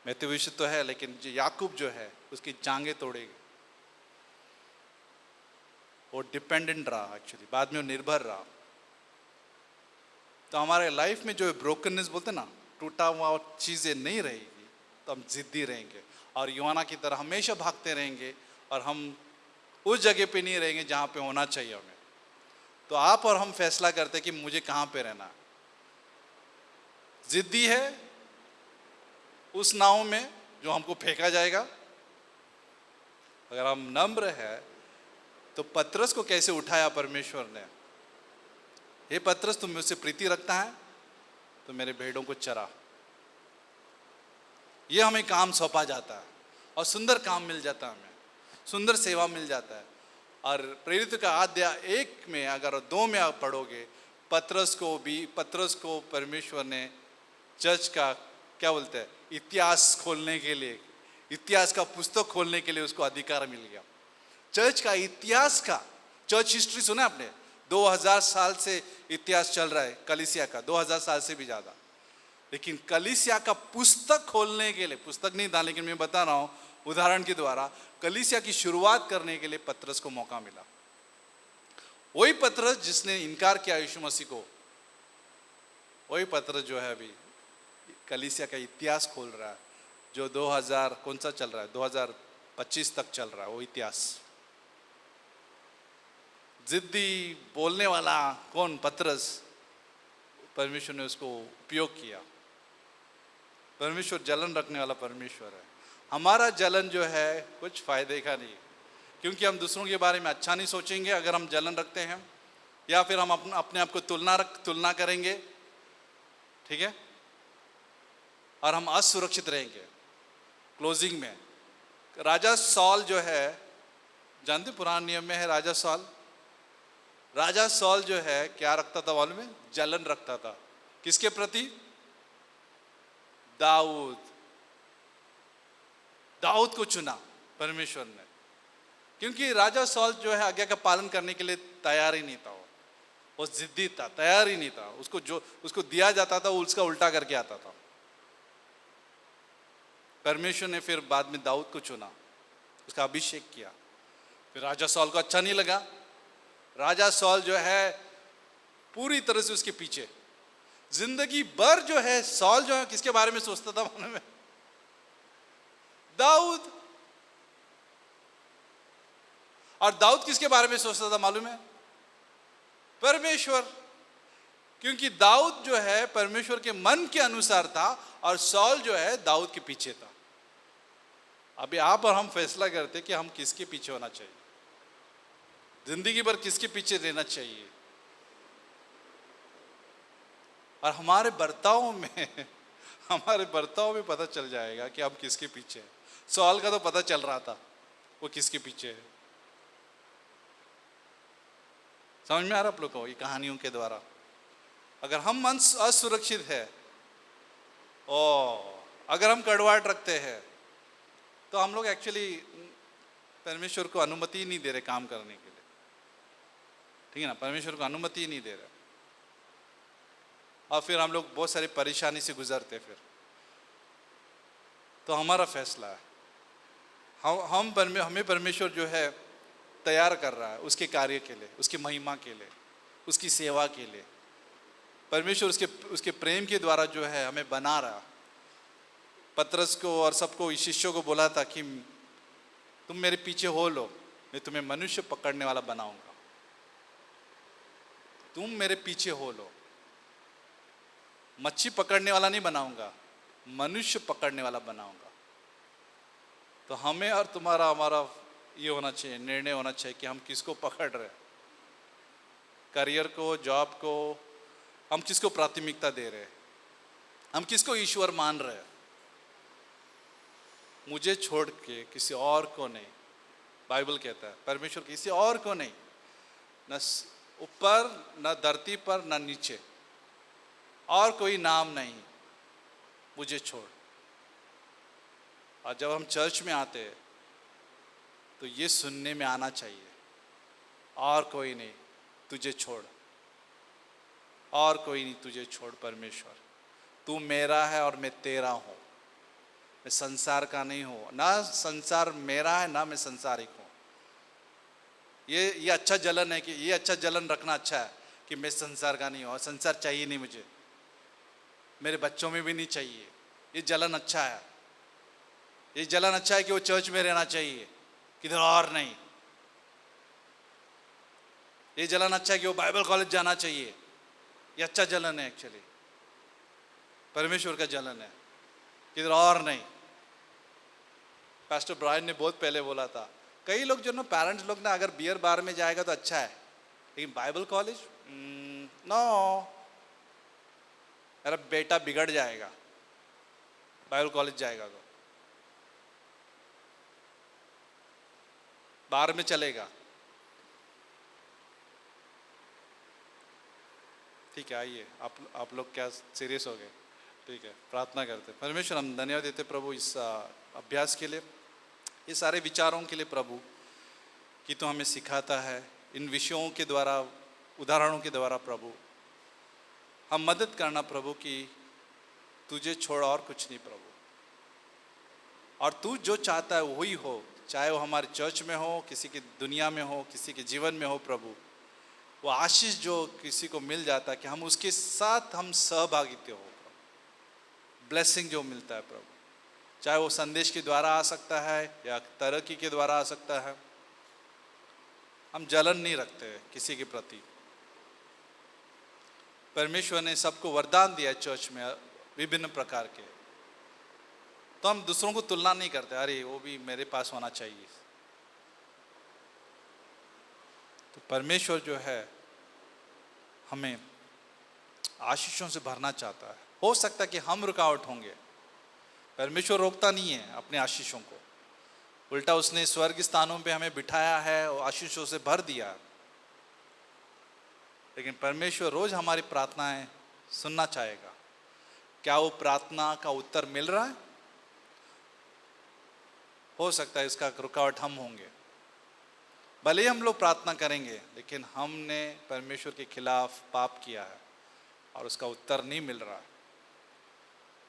मैथ्यूविश तो है, लेकिन जो याकूब जो है उसकी जांगे तोड़ेगी। वो डिपेंडेंट रहा, एक्चुअली बाद में वो निर्भर रहा। तो हमारे लाइफ में जो ब्रोकननेस बोलते ना, टूटा हुआ चीजें नहीं रहेगी, तो हम जिद्दी रहेंगे और यूहन्ना की तरह हमेशा भागते रहेंगे, और हम उस जगह पे नहीं रहेंगे जहाँ पे होना चाहिए हमें। तो आप और हम फैसला करते हैं कि मुझे कहाँ पे रहना है। जिद्दी है उस नाव में जो हमको फेंका जाएगा, अगर हम नम्र है तो पतरस को कैसे उठाया परमेश्वर ने, हे पतरस तुम मुझसे प्रीति रखता है तो मेरे भेड़ों को चरा। ये हमें काम सौंपा जाता है और सुंदर काम मिल जाता है, हमें सुंदर सेवा मिल जाता है। और प्रेरित का अध्याय 1 में अगर 2 में आप पढ़ोगे, पतरस को परमेश्वर ने चर्च का क्या बोलते हैं, इतिहास खोलने के लिए, इतिहास का पुस्तक खोलने के लिए उसको अधिकार मिल गया। चर्च का इतिहास का, चर्च हिस्ट्री सुना आपने, 2000 साल से इतिहास चल रहा है कलीसिया का, 2000 साल से भी ज्यादा। लेकिन कलीसिया का पुस्तक खोलने के लिए, पुस्तक नहीं था लेकिन मैं बता रहा हूं उदाहरण के द्वारा, कलीसिया की शुरुआत करने के लिए पतरस को मौका मिला। वही पतरस जिसने इनकार किया यीशु मसीह को, वही पतरस जो है अभी कलीसिया का इतिहास खोल रहा है, जो 2000 कौन सा चल रहा है, 2025 तक चल रहा है वो इतिहास। जिद्दी बोलने वाला कौन? पतरस। परमेश्वर ने उसको उपयोग किया। परमेश्वर जलन रखने वाला परमेश्वर है। हमारा जलन जो है कुछ फायदे का नहीं, क्योंकि हम दूसरों के बारे में अच्छा नहीं सोचेंगे अगर हम जलन रखते हैं, या फिर हम अपने आप को तुलना करेंगे, ठीक है, और हम असुरक्षित रहेंगे। क्लोजिंग में राजा सॉल जो है, जानते पुराने नियम में है राजा सॉल। राजा सॉल जो है क्या रखता था मालूम है? जलन रखता था। किसके प्रति? दाऊद। दाऊद को चुना परमेश्वर ने, क्योंकि राजा सॉल जो है आज्ञा का पालन करने के लिए तैयार ही नहीं था। वो जिद्दी था, तैयार ही नहीं था। उसको दिया जाता था वो उसका उल्टा करके आता था। परमेश्वर ने फिर बाद में दाऊद को चुना, उसका अभिषेक किया। फिर राजा सॉल को अच्छा नहीं लगा। राजा सॉल जो है पूरी तरह से उसके पीछे, जिंदगी भर जो है सॉल जो है किसके बारे में सोचता था मालूम है? दाऊद। और दाऊद किसके बारे में सोचता था मालूम है? परमेश्वर। क्योंकि दाऊद जो है परमेश्वर के मन के अनुसार था और सॉल जो है दाऊद के पीछे था। अभी आप और हम फैसला करते कि हम किसके पीछे होना चाहिए, जिंदगी भर किसके पीछे रहना चाहिए। और हमारे बर्ताव में पता चल जाएगा कि हम किसके पीछे हैं। सॉल का तो पता चल रहा था वो किसके पीछे है। समझ में आ रहा आप लोग को ये कहानियों के द्वारा? अगर हम मन असुरक्षित है और अगर हम कड़वाहट रखते हैं तो हम लोग एक्चुअली परमेश्वर को अनुमति ही नहीं दे रहे काम करने के लिए, ठीक है ना? परमेश्वर को अनुमति ही नहीं दे रहे, और फिर हम लोग बहुत सारी परेशानी से गुजरते। फिर तो हमारा फैसला है, हमें परमेश्वर जो है तैयार कर रहा है उसके कार्य के लिए, उसकी महिमा के लिए, उसकी सेवा के लिए। परमेश्वर उसके प्रेम के द्वारा जो है हमें बना रहा। पतरस को और सबको शिष्यों को बोला था कि तुम मेरे पीछे हो लो, मैं तुम्हें मनुष्य पकड़ने वाला बनाऊंगा। तुम मेरे पीछे हो लो, मच्छी पकड़ने वाला नहीं बनाऊंगा, मनुष्य पकड़ने वाला बनाऊंगा। तो हमें और हमारा ये होना चाहिए, निर्णय होना चाहिए कि हम किसको पकड़ रहे हैं। करियर को, जॉब को, हम किसको प्राथमिकता दे रहे हैं, हम किसको ईश्वर मान रहे हैं। मुझे छोड़ के किसी और को नहीं, बाइबल कहता है परमेश्वर किसी और को नहीं, न ऊपर न धरती पर न नीचे, और कोई नाम नहीं, मुझे छोड़। और जब हम चर्च में आते हैं तो ये सुनने में आना चाहिए, और कोई नहीं तुझे छोड़, और कोई नहीं तुझे छोड़ परमेश्वर, तू मेरा है और मैं तेरा हूँ, मैं संसार का नहीं हूँ, ना संसार मेरा है ना मैं संसारिक हूँ। ये अच्छा जलन है कि ये अच्छा जलन रखना अच्छा है कि मैं संसार का नहीं हूँ और संसार चाहिए नहीं मुझे, मेरे बच्चों में भी नहीं चाहिए। ये जलन अच्छा है, ये जलन अच्छा है कि वो चर्च में रहना चाहिए, किधर और नहीं। ये जलन अच्छा है कि वो बाइबल कॉलेज जाना चाहिए, ये अच्छा जलन है। एक्चुअली परमेश्वर का जलन है, किधर और नहीं। पास्टर ब्रायन ने बहुत पहले बोला था, कई लोग जो ना पेरेंट्स लोग ना अगर बियर बार में जाएगा तो अच्छा है, लेकिन बाइबल कॉलेज नो, मेरा बेटा बिगड़ जाएगा बाइबल कॉलेज जाएगा तो, बाहर में चलेगा। ठीक है, आइए आप लोग क्या सीरियस हो गए? ठीक है, प्रार्थना करते। परमेश्वर हम धन्यवाद देते प्रभु इस अभ्यास के लिए, ये सारे विचारों के लिए प्रभु, कि तो हमें सिखाता है इन विषयों के द्वारा, उदाहरणों के द्वारा। प्रभु हम मदद करना प्रभु कि तुझे छोड़ और कुछ नहीं प्रभु, और तू जो चाहता है वही हो, चाहे वो हमारे चर्च में हो, किसी की दुनिया में हो, किसी के जीवन में हो प्रभु। वो आशीष जो किसी को मिल जाता है कि हम उसके साथ हम सहभागित्व हो, ब्लेसिंग जो मिलता है प्रभु, चाहे वो संदेश के द्वारा आ सकता है या तरक्की के द्वारा आ सकता है। हम जलन नहीं रखते किसी के प्रति। परमेश्वर ने सबको वरदान दिया चर्च में विभिन्न प्रकार के, तो हम दूसरों को तुलना नहीं करते, अरे वो भी मेरे पास होना चाहिए। तो परमेश्वर जो है हमें आशीषों से भरना चाहता है। हो सकता है कि हम रुकावट होंगे, परमेश्वर रोकता नहीं है अपने आशीषों को, उल्टा उसने स्वर्ग स्थानों पे हमें बिठाया है और आशीषों से भर दिया है। लेकिन परमेश्वर रोज हमारी प्रार्थनाएं सुनना चाहेगा। क्या वो प्रार्थना का उत्तर मिल रहा है? हो सकता है इसका रुकावट हम होंगे। भले ही हम लोग प्रार्थना करेंगे, लेकिन हमने परमेश्वर के खिलाफ पाप किया है और उसका उत्तर नहीं मिल रहा है।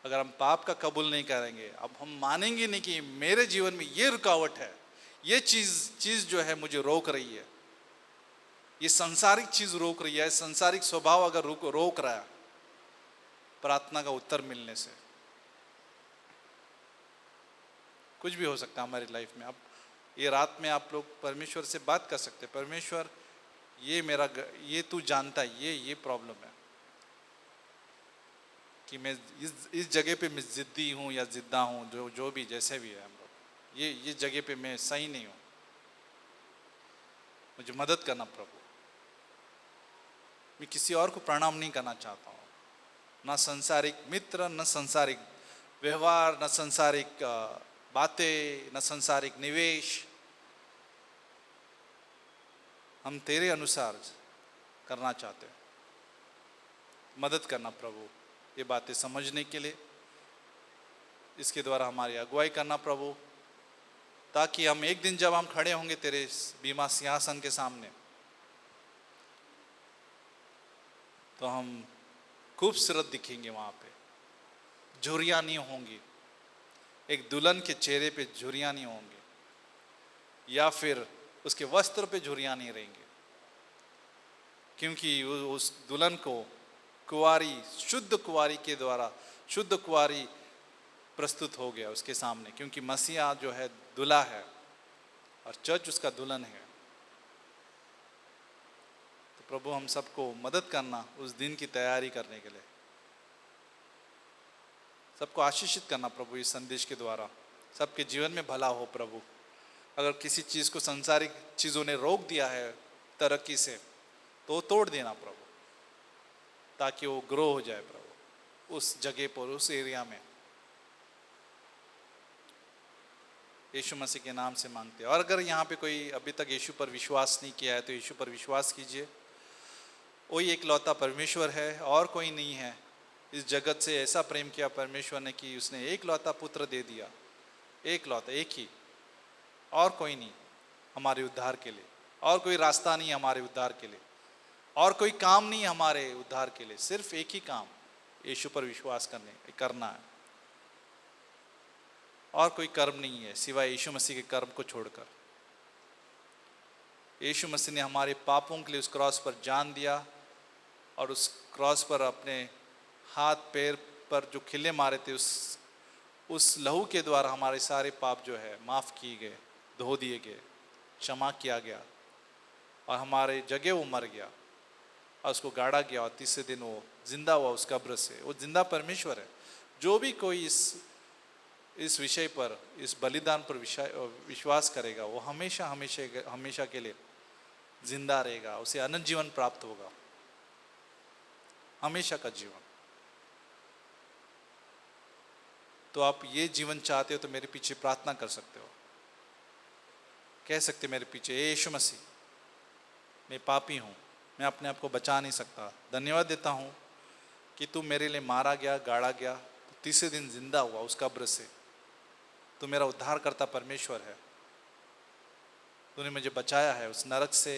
अगर हम पाप का कबूल नहीं करेंगे, अब हम मानेंगे नहीं कि मेरे जीवन में ये रुकावट है, ये चीज जो है मुझे रोक रही है, ये संसारिक चीज रोक रही है, संसारिक स्वभाव अगर रोक रहा है प्रार्थना का उत्तर मिलने से। कुछ भी हो सकता है हमारी लाइफ में। अब ये रात में आप लोग परमेश्वर से बात कर सकते हैं, परमेश्वर ये तू जानता है, ये प्रॉब्लम है कि मैं इस जगह पे मैं जिद्दी हूँ या जिद्दा हूँ, जो भी जैसे भी है हम लोग, ये जगह पे मैं सही नहीं हूँ, मुझे मदद करना प्रभु। मैं किसी और को प्रणाम नहीं करना चाहता हूँ, ना संसारिक मित्र, न संसारिक व्यवहार, न संसारिक बातें, न संसारिक निवेश। हम तेरे अनुसार करना चाहते हैं। मदद करना प्रभु ये बातें समझने के लिए, इसके द्वारा हमारी अगुवाई करना प्रभु, ताकि हम एक दिन जब हम खड़े होंगे तेरे बीमा सिंहासन के सामने, तो हम खूबसूरत दिखेंगे वहाँ पे, झुर्रियाँ नहीं होंगी, एक दुल्हन के चेहरे पे झुर्रियाँ नहीं होंगी, या फिर उसके वस्त्र पे झुर्रियाँ नहीं रहेंगे, क्योंकि उस दुल्हन को कुंवारी, शुद्ध कुंवारी के द्वारा शुद्ध कुंवारी प्रस्तुत हो गया उसके सामने, क्योंकि मसीहा जो है दूल्हा है और चर्च उसका दुल्हन है। तो प्रभु हम सबको मदद करना उस दिन की तैयारी करने के लिए, सबको आशीषित करना प्रभु इस संदेश के द्वारा, सबके जीवन में भला हो प्रभु। अगर किसी चीज़ को संसारिक चीज़ों ने रोक दिया है तरक्की से, तो तोड़ देना प्रभु, ताकि वो ग्रो हो जाए प्रभु उस जगह पर, उस एरिया में। यीशु मसीह के नाम से मांगते हैं। और अगर यहाँ पे कोई अभी तक यीशु पर विश्वास नहीं किया है, तो यीशु पर विश्वास कीजिए। वही एकलौता परमेश्वर है और कोई नहीं है। इस जगत से ऐसा प्रेम किया परमेश्वर ने कि उसने एकलौता पुत्र दे दिया, एकलौता, एक ही, और कोई नहीं हमारे उद्धार के लिए, और कोई रास्ता नहीं हमारे उद्धार के लिए, और कोई काम नहीं हमारे उद्धार के लिए, सिर्फ एक ही काम, यीशु पर विश्वास करना है। और कोई कर्म नहीं है सिवाय यीशु मसीह के कर्म को छोड़कर। यीशु मसीह ने हमारे पापों के लिए उस क्रॉस पर जान दिया, और उस क्रॉस पर अपने हाथ पैर पर जो खिल्ले मारे थे, उस लहू के द्वारा हमारे सारे पाप जो है माफ़ किए गए, धो दिए गए, क्षमा किया गया, और हमारे जगह वो मर गया और उसको गाड़ा गया, और तीसरे दिन वो जिंदा हुआ उस कब्र से। वो जिंदा परमेश्वर है। जो भी कोई इस विषय पर, इस बलिदान पर विश्वास करेगा, वो हमेशा हमेशा हमेशा के लिए जिंदा रहेगा, उसे अनंत जीवन प्राप्त होगा, हमेशा का जीवन। तो आप ये जीवन चाहते हो तो मेरे पीछे प्रार्थना कर सकते हो, कह सकते मेरे पीछे, यीशु मसीह मैं पापी हूँ, मैं अपने आप को बचा नहीं सकता, धन्यवाद देता हूँ कि तू मेरे लिए मारा गया, गाड़ा गया, तो तीसरे दिन जिंदा हुआ उस कब्र से। तू मेरा उद्धार करता परमेश्वर है, तूने मुझे बचाया है उस नरक से,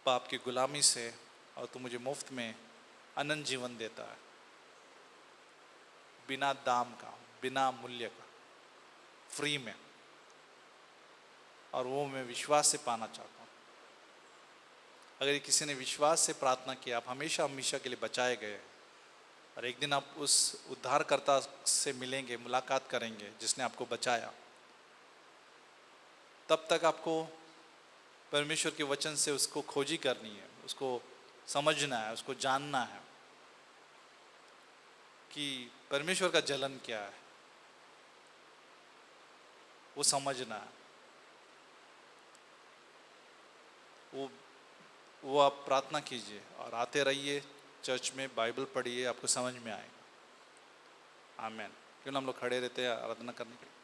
पाप की गुलामी से, और तू मुझे मुफ्त में अनंत जीवन देता है, बिना दाम का, बिना मूल्य का, फ्री में। और वो मैं विश्वास से पाना चाहता हूँ। अगर किसी ने विश्वास से प्रार्थना की, आप हमेशा हमेशा के लिए बचाए गए हैं, और एक दिन आप उस उद्धारकर्ता से मिलेंगे, मुलाकात करेंगे जिसने आपको बचाया। तब तक आपको परमेश्वर के वचन से उसको खोजी करनी है, उसको समझना है, उसको जानना है कि परमेश्वर का जलन क्या है, वो समझना है। वो आप प्रार्थना कीजिए और आते रहिए चर्च में, बाइबल पढ़िए, आपको समझ में आएगा। आमीन। क्यों ना हम लोग खड़े रहते हैं आराधना करने के लिए।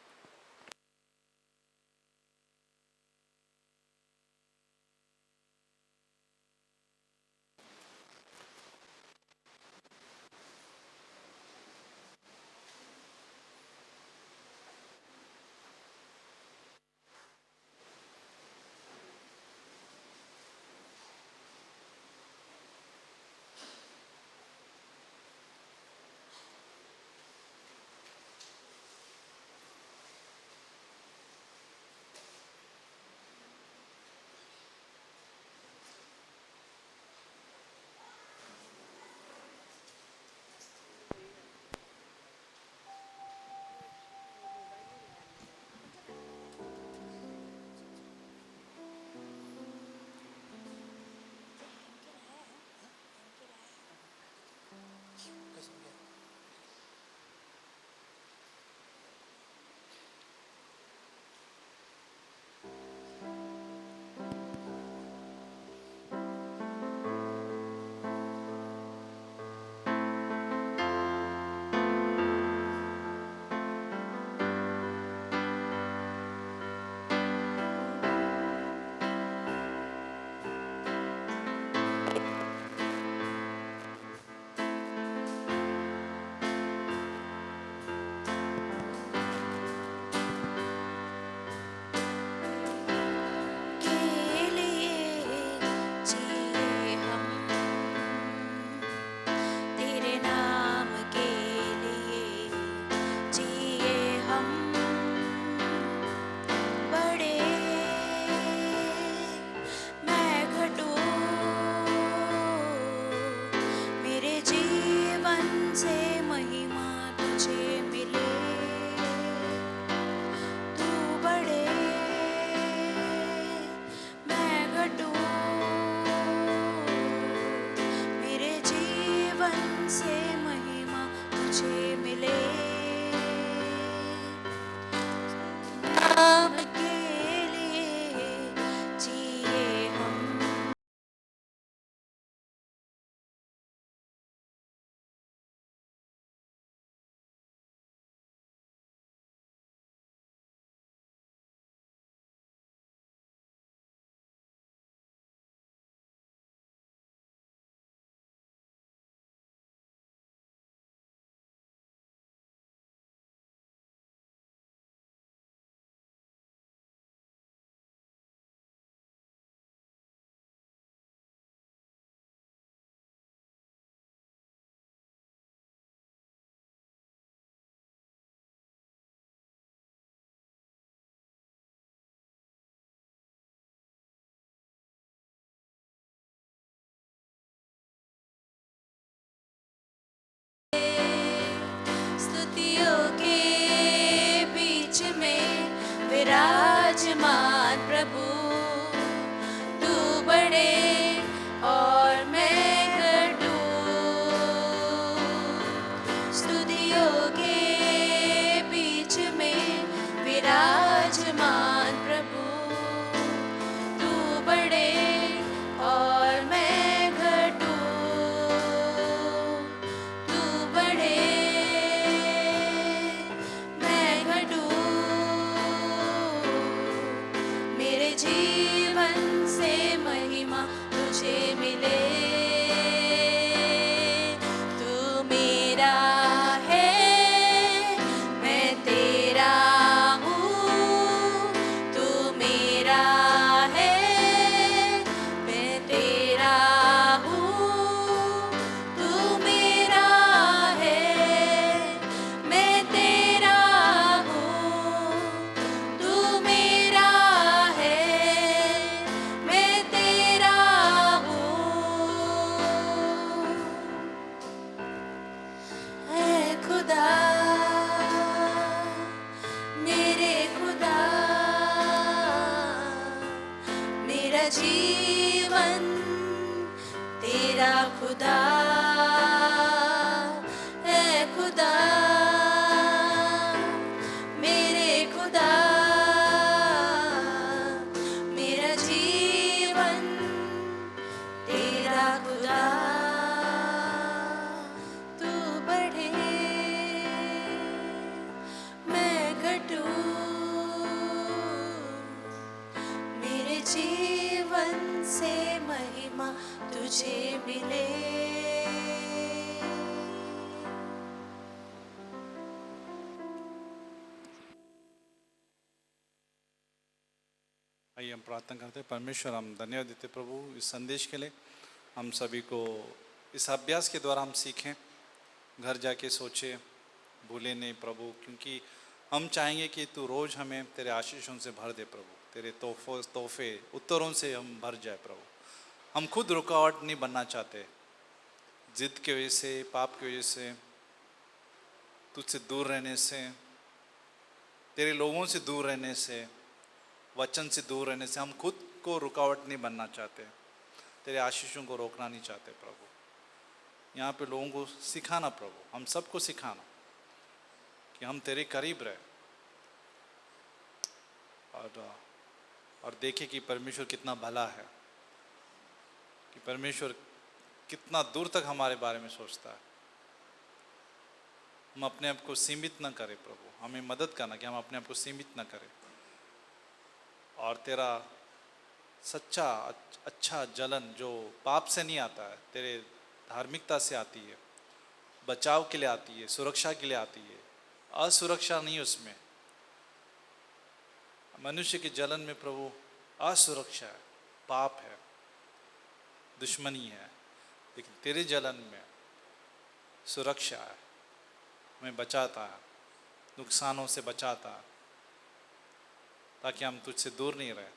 मुझे मिले। आइए हम प्रार्थना करते हैं। परमेश्वर, हम धन्यवाद देते प्रभु इस संदेश के लिए। हम सभी को इस अभ्यास के द्वारा हम सीखें, घर जाके सोचें, भूले नहीं प्रभु, क्योंकि हम चाहेंगे कि तू रोज़ हमें तेरे आशीषों से भर दे प्रभु, तेरे तोहफे उत्तरों से हम भर जाए प्रभु। हम खुद रुकावट नहीं बनना चाहते, जिद की वजह से, पाप की वजह से, तुझसे दूर रहने से, तेरे लोगों से दूर रहने से, वचन से दूर रहने से हम खुद को रुकावट नहीं बनना चाहते, तेरे आशीषों को रोकना नहीं चाहते प्रभु। यहाँ पे लोगों को सिखाना प्रभु, हम सबको सिखाना कि हम तेरे करीब रहे और देखें कि परमेश्वर कितना भला है, कि परमेश्वर कितना दूर तक हमारे बारे में सोचता है। हम अपने आप को सीमित न करें प्रभु, हमें मदद करना कि हम अपने आप को सीमित न करें, और तेरा सच्चा अच्छा जलन जो पाप से नहीं आता है, तेरे धार्मिकता से आती है, बचाव के लिए आती है, सुरक्षा के लिए आती है, असुरक्षा नहीं उसमें। मनुष्य के जलन में प्रभु असुरक्षा है, पाप है, दुश्मनी है, लेकिन तेरे जलन में सुरक्षा है, हमें बचाता है, नुकसानों से बचाता है, ताकि हम तुझसे दूर नहीं रहे।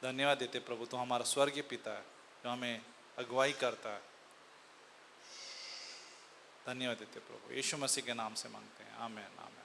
धन्यवाद देते प्रभु, तो हमारा स्वर्गीय पिता है जो हमें अगुवाई करता है। धन्यवाद देते प्रभु, यीशु मसीह के नाम से मांगते हैं, आमीन आमीन।